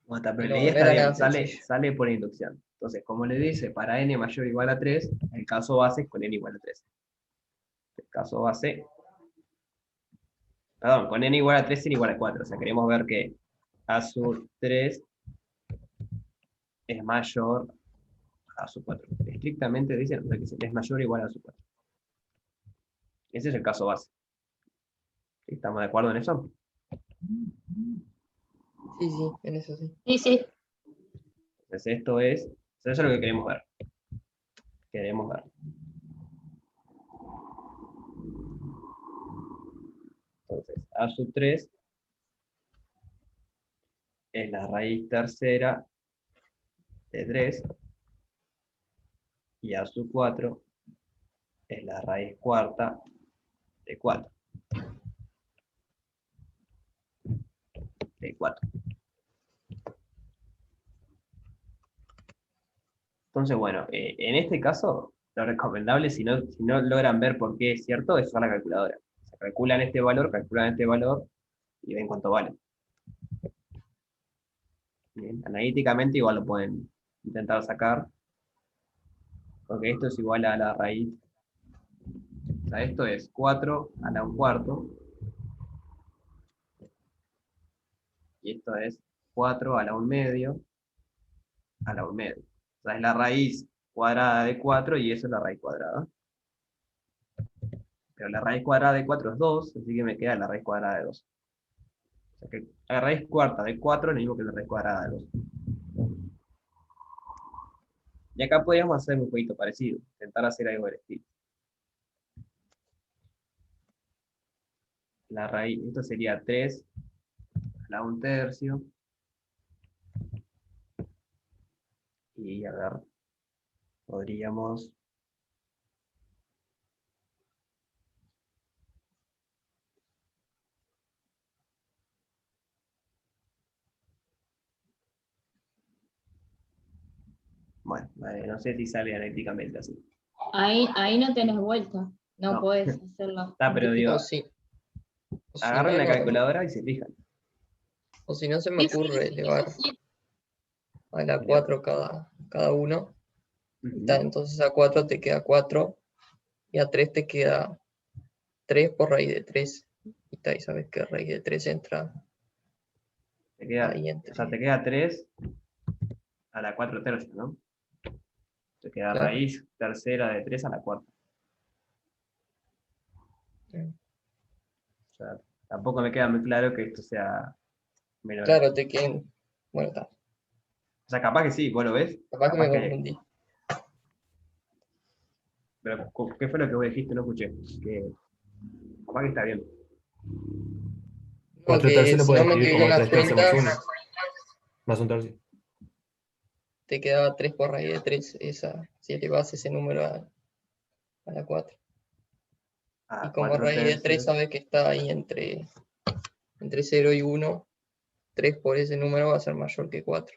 Bueno, está, pero No, la idea no está era bien, nada sale, sencillo. sale por inducción. Entonces, como le dice, para n mayor o igual a 3, el caso base es con n igual a 3. El caso base, perdón, con n igual a 3, n igual a 4. O sea, queremos ver que a sub 3 es mayor a sub 4. Estrictamente dicen, o sea, que es mayor o igual a sub 4. Ese es el caso base. ¿Estamos de acuerdo en eso? Sí, sí, en eso sí. Sí, sí. Entonces, eso es lo que queremos ver. Queremos ver. Entonces, a sub 3 es la raíz tercera de 3 y a sub 4 es la raíz cuarta de 4. De 4. Entonces, bueno, en este caso, lo recomendable, si no logran ver por qué es cierto, es usar la calculadora. O sea, calculan este valor y ven cuánto vale. Bien, analíticamente igual lo pueden intentar sacar, porque esto es igual a la raíz. O sea, esto es 4 a la 1/4, y esto es 4 a la 1/2, a la 1/2. O sea, es la raíz cuadrada de 4 y eso es la raíz cuadrada. Pero la raíz cuadrada de 4 es 2, así que me queda la raíz cuadrada de 2. O sea que la raíz cuarta de 4 es lo mismo que la raíz cuadrada de 2. Y acá podríamos hacer un jueguito parecido, intentar hacer algo del estilo. La raíz, esto sería 3 a la 1/3. Y a ver, podríamos... Bueno, no sé si sale analíticamente así. Ahí no tenés vuelta. No No. podés hacerlo. Está, pero digo, O si agarren no, la no. calculadora y se fijan. O si no, se me Sí, sí, ocurre elevar eso sí. a la 4 cada uno. Y Ujú. entonces a 4 te queda 4 y a 3 te queda 3 por raíz de 3. Y sabes que raíz de 3 entra Te queda, ahí o sea, te entre. queda 3 a la 4/3, ¿no? Te queda Claro. raíz tercera de 3 a la cuarta. O sea, tampoco me queda muy claro que esto sea menor a. Claro, te quedan. Bueno, está. O sea, capaz que sí, vos lo ves. Capaz que me Capaz que. confundí. Pero, ¿qué fue lo que vos dijiste? No escuché. Que capaz que está bien. No, 4/3 que lo si puedes no me escribir equivoqué en como las 3/3 más cuentas, 1, más 1/3. te quedaba 3 por raíz de 3. Si elevas ese número a la 4. Y A como 4 raíz de 3 tercios. sabes que está ahí entre 0 y 1, 3 por ese número va a ser mayor que 4.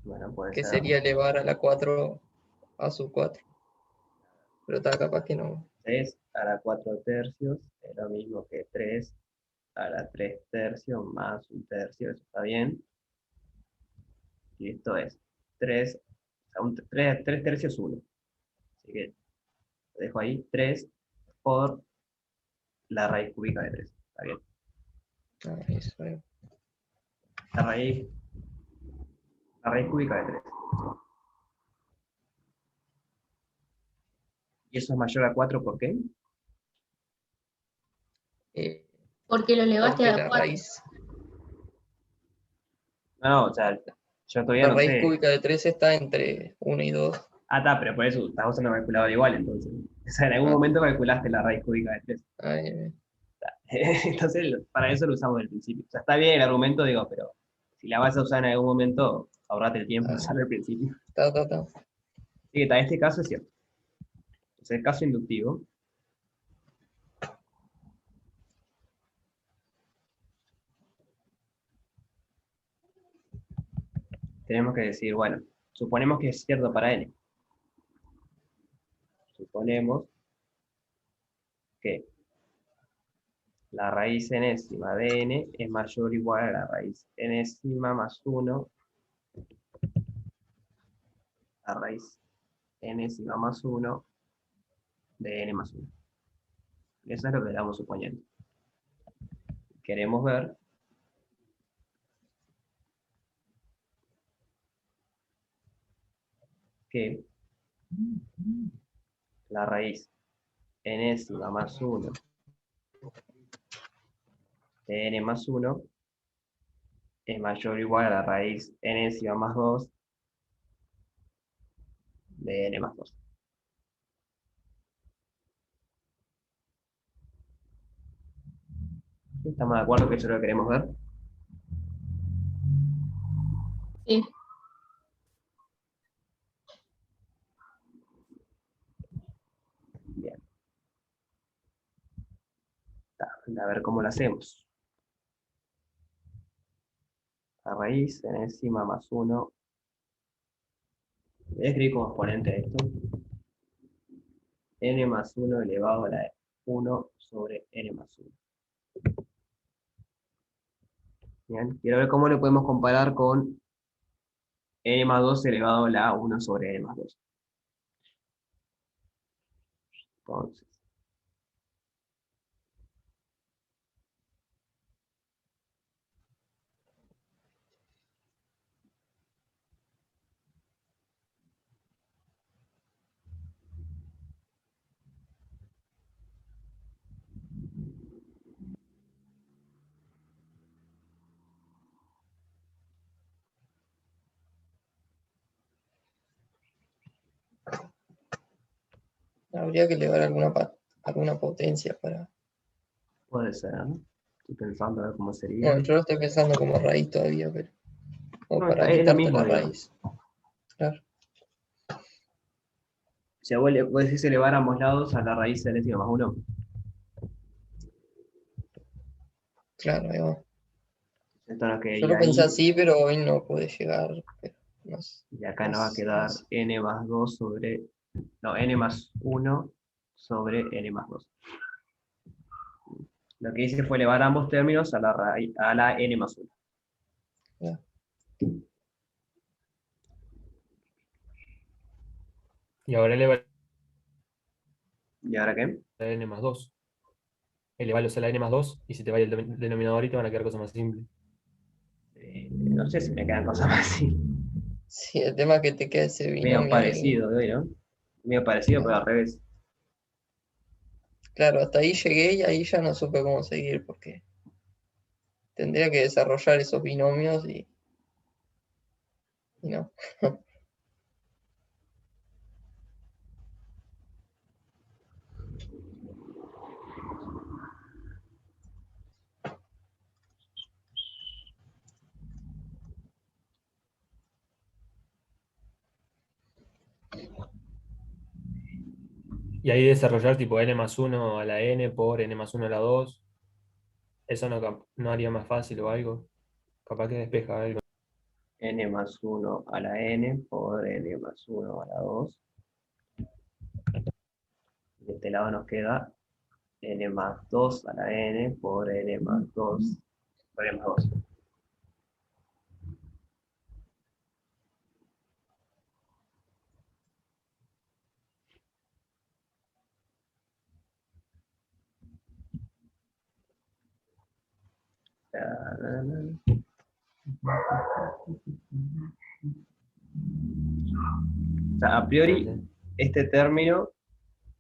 Bueno, puede Que ser. sería elevar a la 4 a sub 4. Pero está capaz que no. 3 a la 4 tercios es lo mismo que 3 a la 3 tercios más 1/3. Eso está bien. Y esto es 3, o sea, 3 tercios 1. Así que lo dejo ahí, 3 por la raíz cúbica de 3. Está bien. Eso, La raíz, la raíz cúbica de 3. ¿Y eso es mayor a 4 por qué? Porque lo elevaste Porque a la 4. raíz, No, o sea, yo todavía la no raíz sé. cúbica de 3 está entre 1 y 2. Ah, está, pero por eso estás usando una calculadora igual, entonces. O sea, en algún Ah, momento calculaste la raíz cúbica de 3. ahí, Entonces, para eso lo usamos del principio. O sea, está bien el argumento, digo, pero si la vas a usar en algún momento, ahorrate el tiempo de usarlo al principio. está. Así que está, este caso es cierto. Entonces, el caso inductivo. Tenemos que decir, bueno, suponemos que es cierto para n. Suponemos que la raíz enésima de n es mayor o igual a la raíz enésima más 1, la raíz enésima más 1 de n más 1. Eso es lo que estamos suponiendo. Queremos ver que la raíz enésima más 1 de n más 1 es mayor o igual a la raíz enésima más 2 de n más 2. ¿Estamos de acuerdo que eso es lo que queremos ver? Sí. Bien. A ver cómo lo hacemos. La raíz enésima más 1. Voy a escribir como exponente esto. N más 1 elevado a la 1 sobre n más 1. Bien. Quiero ver cómo lo podemos comparar con n más 2 elevado a la 1 sobre n más 2. Entonces, Habría que elevar alguna potencia para... puede ser, ¿no? Estoy pensando a ver cómo sería. Bueno, yo lo estoy pensando como raíz todavía, pero... O No, para es lo quitarte mismo, la digamos. raíz. Claro. O sea, vos decís elevar a ambos lados a la raíz enésima más 1. Claro, ahí va. Entonces, ok, Yo y lo pensé ahí, así, pero hoy no pude llegar. Pero y acá nos va a quedar más. n más 2 sobre, no, n más 1 sobre n más 2. Lo que hice fue elevar ambos términos a la raíz, a la n más 1. Ya. Y ahora eleva ¿Y ahora qué? a la n más 2. Elevarlos a la n más 2 y si te va el denominador y te van a quedar cosas más simples. No sé si me quedan cosas más así. Sí, el tema es que te queda ese Medio binomio ahí. parecido, ¿no? Medio parecido, pero al revés. Claro, hasta ahí llegué y ahí ya no supe cómo seguir, porque tendría que desarrollar esos binomios y no. Y ahí desarrollar tipo n más 1 a la n por n más 1 a la 2. Eso no haría más fácil o algo. Capaz que despeja algo. N más 1 a la n por n más 1 a la 2. De este lado nos queda n más 2 a la n por n más 2 por n más 2. O sea, a priori, este término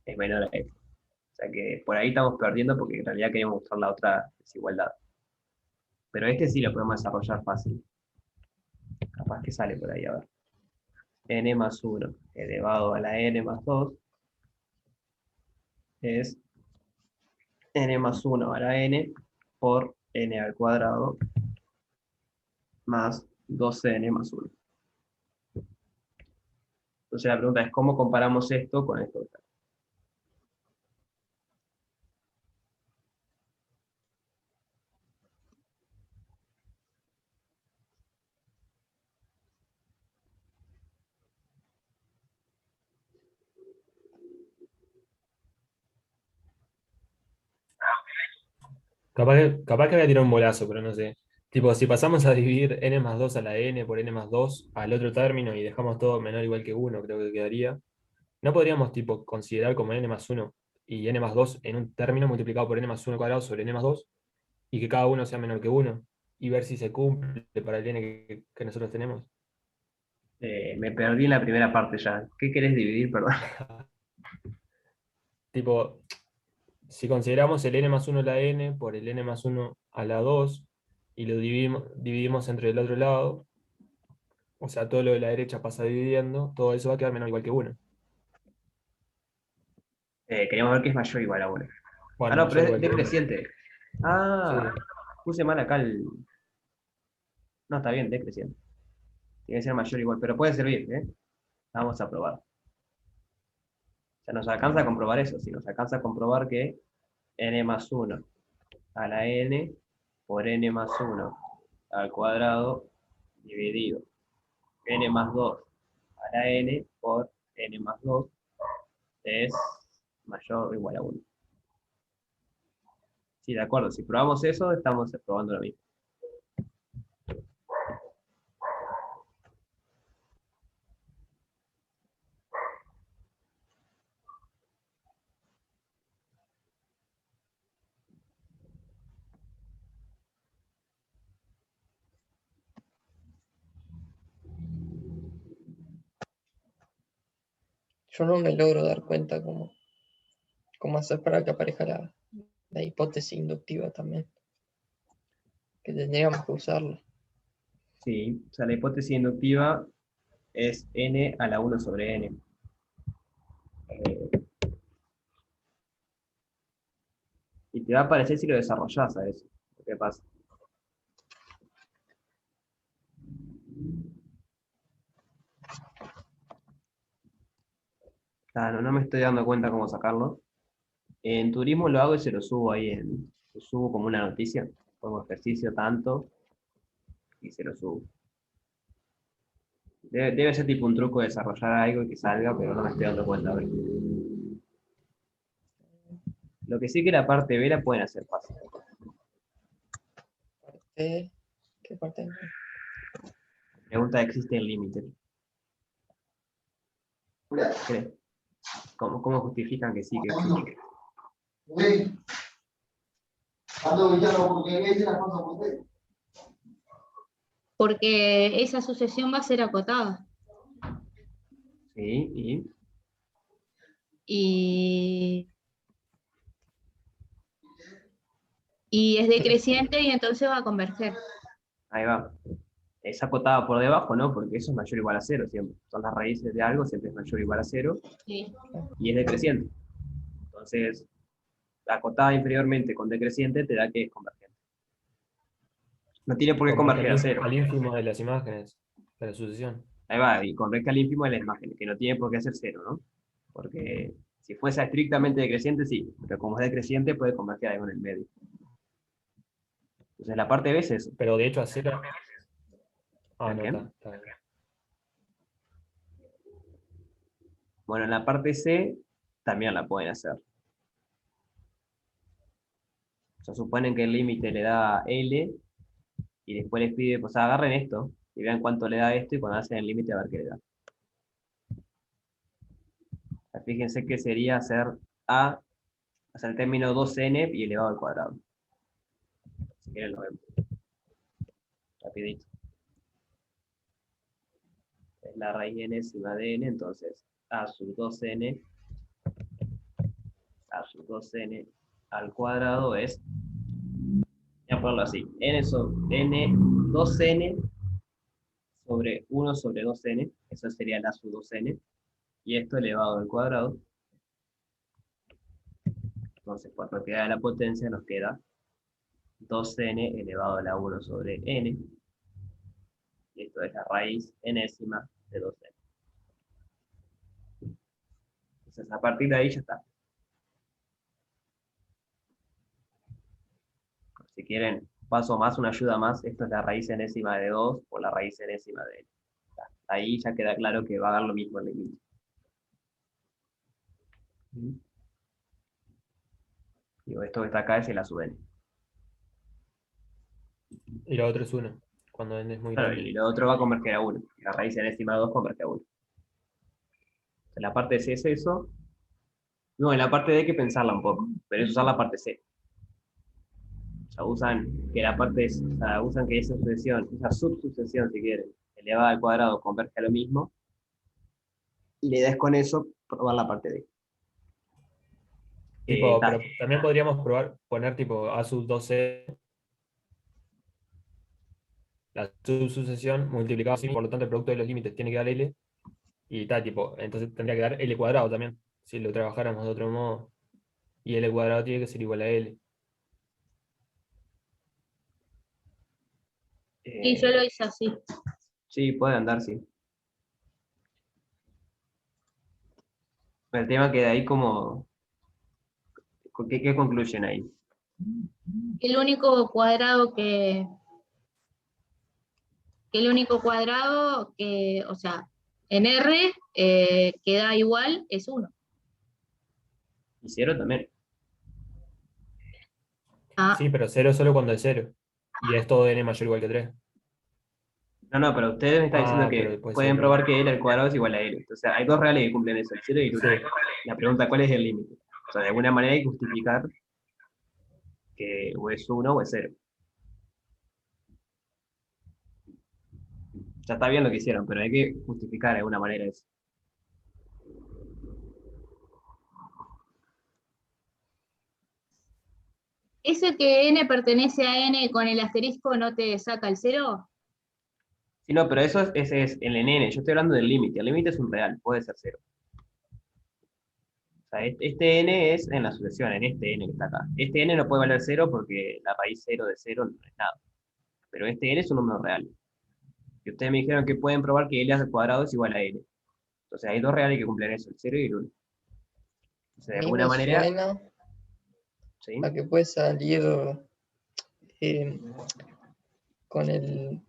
es menor a este. O sea que por ahí estamos perdiendo porque en realidad queríamos mostrar la otra desigualdad. Pero este sí lo podemos desarrollar fácil. Capaz que sale por ahí, a ver. N más 1 elevado a la n más 2 es n más 1 a la n por n al cuadrado más 12n más 1. Entonces la pregunta es, ¿cómo comparamos esto con esto? Capaz que voy a tirar un bolazo, pero no sé. Tipo, si pasamos a dividir n más 2 a la n por n más 2 al otro término y dejamos todo menor o igual que 1, creo que quedaría. ¿No podríamos tipo considerar como n más 1 y n más 2 en un término multiplicado por n más 1 cuadrado sobre n más 2 y que cada uno sea menor que 1 y ver si se cumple para el n que nosotros tenemos? Me perdí en la primera parte ya. ¿Qué querés dividir, perdón? Tipo, si consideramos el n más 1 a la n por el n más 1 a la 2 y lo dividimos entre el otro lado, o sea, todo lo de la derecha pasa dividiendo, todo eso va a quedar menor o igual que 1. Queríamos ver qué es mayor o igual a 1. Ah, Bueno, no, pero mayor o es igual que 1. decreciente. Ah, Sí. puse mal acá el. No, está bien, decreciente. Tiene que ser mayor o igual, pero puede servir, ¿eh? Vamos a probar. O sea, nos alcanza a comprobar eso. Si nos alcanza a comprobar que n más 1 a la n por n más 1 al cuadrado dividido n más 2 a la n por n más 2 es mayor o igual a 1. Sí, de acuerdo. Si probamos eso, estamos probando lo mismo. Yo no me logro dar cuenta cómo hacer para que aparezca la hipótesis inductiva también, que tendríamos que usarla. Sí, o sea, la hipótesis inductiva es n a la 1 sobre n. Y te va a aparecer si lo desarrollás a eso. ¿Qué pasa? Claro, no me estoy dando cuenta cómo sacarlo. En turismo lo hago y se lo subo ahí lo subo como una noticia, como ejercicio tanto, y se lo subo. Debe ser tipo un truco de desarrollar algo y que salga, pero no me estoy dando cuenta ahora. Lo que sí que la parte B la pueden hacer fácil. ¿Qué parte? Pregunta, ¿existe el límite? ¿Crees? ¿Cómo justifican que sí que existe? Porque esa sucesión va a ser acotada. Sí, y Y, y es decreciente y entonces va a converger. ahí va. Es acotada por debajo, ¿no? Porque eso es mayor o igual a 0 siempre. Son las raíces de algo, siempre es mayor o igual a 0, Sí. y es decreciente. Entonces, acotada inferiormente con decreciente te da que es convergente. No tiene por qué Converge converger a 0. al ínfimo de las imágenes de la sucesión. Ahí va, y converge al ínfimo de la imagen, que no tiene por qué ser 0, ¿no? Porque si fuese estrictamente decreciente, sí, pero como es decreciente puede converger algo en el medio. Entonces la parte B es eso. Pero de hecho a 0. Ah, ¿El no, qué? está bien. Bueno, en la parte C también la pueden hacer. O sea, suponen que el límite le da L y después les pide, pues agarren esto y vean cuánto le da esto y cuando hacen el límite a ver qué le da. O sea, fíjense que sería hacer A, o sea, el término 2n y elevado al cuadrado. Si quieren lo vemos. Rapidito. Es la raíz enésima de n, entonces A sub 2n, A sub 2n al cuadrado es, voy a ponerlo así, n 2n sobre 1 sobre 2n, eso sería la sub 2n, y esto elevado al cuadrado. Entonces, por propiedad de la potencia nos queda 2n elevado a la 1 sobre n, y esto es la raíz enésima de 2n. Entonces, a partir de ahí ya está. Si quieren, paso más, una ayuda más, esto es la raíz enésima de 2 por la raíz enésima de n. Ahí ya queda claro que va a dar lo mismo el límite. Digo, esto que está acá es el a sub n. Y lo otro es 1, cuando n es muy Claro, grande. y lo otro va a converger a 1. La raíz enésima de 2 converge a 1. En la parte C es eso. No, en la parte D hay que pensarla un poco, pero es usar la parte C. O sea, usan que la parte, o sea, usan que esa sucesión, esa subsucesión, si quieren, elevada al cuadrado converge a lo mismo, y le das con eso probar la parte D. Tipo, Ta. pero también podríamos probar, poner tipo A sub 2C, la subsucesión multiplicada así, por lo tanto el producto de los límites tiene que dar L, y tal, tipo, entonces tendría que dar L cuadrado también, si lo trabajáramos de otro modo, y L cuadrado tiene que ser igual a L. Y yo lo hice así. Sí, puede andar, sí. El tema queda ahí como, ¿qué concluyen ahí? El único cuadrado el único cuadrado que, o sea, en R que da igual es 1. Y 0 también. Ah, Sí, pero 0 solo cuando es 0, y es todo n mayor o igual que 3. No, pero ustedes me están diciendo Ah, pero que puede ser pueden otro. probar que L al cuadrado es igual a L. O sea, hay dos reales que cumplen eso, el 0 y el 1. Sí. La pregunta, ¿cuál es el límite? O sea, de alguna manera hay que justificar que o es 1 o es 0. Ya está bien lo que hicieron, pero hay que justificar de alguna manera eso. ¿ese que n pertenece a n con el asterisco no te saca el 0? Sí, no, pero ese es el n. Yo estoy hablando del límite. El límite es un real, puede ser 0. O sea, este n es en la sucesión, en este n que está acá. Este n no puede valer 0 porque la raíz 0 de 0 no es nada. Pero este n es un número real. Y ustedes me dijeron que pueden probar que L al cuadrado es igual a L. Entonces hay dos reales que cumplen eso, el 0 y el 1. Entonces, A de mí alguna me manera, suena ¿sí? a que puede salir eh, con el...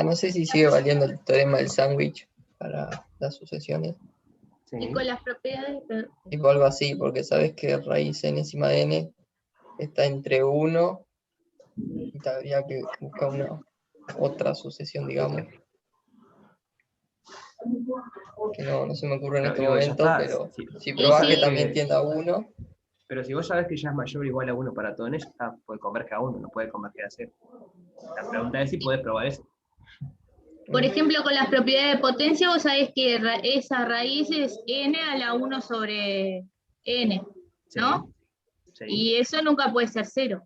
No sé si sigue valiendo el teorema del sándwich para las sucesiones. Y Sí. con las propiedades, Tipo algo así, porque sabes que raíz enésima de n está entre 1 y tendría que buscar una otra sucesión, digamos, que no se me ocurre en Pero este digo, ya momento, está. pero si Y probás que sí. también tienda a 1, Pero si vos sabés que ya es mayor o igual a 1 para todo n, ya está, puede converger a 1, no puede converger a 0. La pregunta es si podés probar eso. Por ejemplo, con las propiedades de potencia, vos sabés que esa raíz es n a la 1 sobre n, Sí, ¿no? sí. Y eso nunca puede ser 0.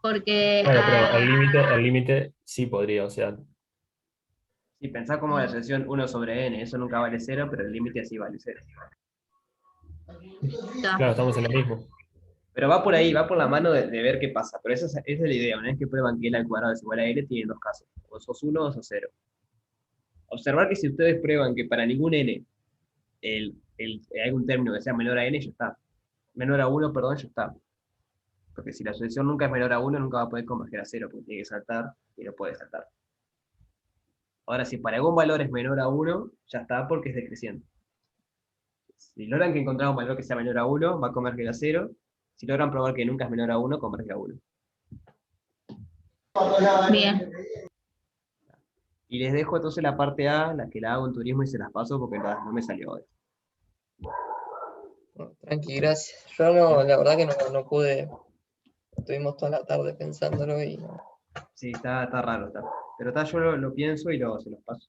Porque Claro, pero el límite sí podría, o sea, Si pensás como la sucesión 1 sobre n, eso nunca vale 0, pero el límite sí vale 0. claro, estamos en lo mismo. Pero va por ahí, va por la mano de ver qué pasa. Pero esa es la idea. Una vez que prueban que L al cuadrado es igual a L, tienen dos casos. O sos 1 o sos 0. Observar que si ustedes prueban que para ningún n hay un término que sea menor a n, ya está. Menor a 1, perdón, ya está. Porque si la sucesión nunca es menor a 1, nunca va a poder converger a 0, porque tiene que saltar y no puede saltar. Ahora, si para algún valor es menor a 1, ya está porque es decreciente. Si logran que encontrar un valor que sea menor a 1, va a converger a 0. Si logran probar que nunca es menor a 1, converge a 1. bien. Y les dejo entonces la parte A, la que la hago en turismo y se las paso porque no me salió hoy. tranqui, gracias. Yo no, la verdad que no pude, estuvimos toda la tarde pensándolo y no. Sí, está raro. Está. Pero yo lo pienso y se los paso.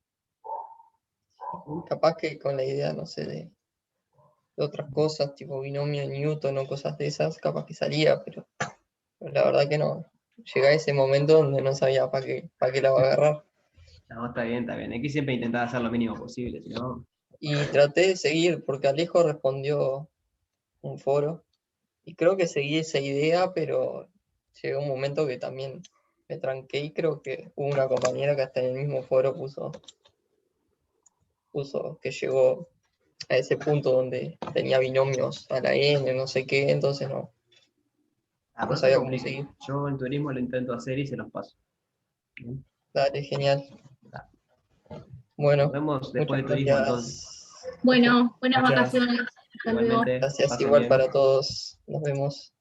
Capaz que con la idea, no sé, de otras cosas, tipo binomio Newton o cosas de esas, capaz que salía, pero la verdad que no. Llega ese momento donde no sabía para qué la va a agarrar. No, está bien, está bien. Hay que siempre intentar hacer lo mínimo posible, si no. Y traté de seguir, porque Alejo respondió un foro, y creo que seguí esa idea, pero llegó un momento que también me tranqué y creo que hubo una compañera que hasta en el mismo foro puso que llegó a ese punto donde tenía binomios a la n, no sé qué, entonces no No se sabía cómo complique. seguir. Yo en turismo lo intento hacer y se los paso. Bien. Dale, genial. Nos Bueno, vemos después muchas de turismo entonces. gracias. Bueno, buenas Gracias. vacaciones. Hasta luego. Igualmente, Gracias pasen igual bien. para todos. Nos vemos.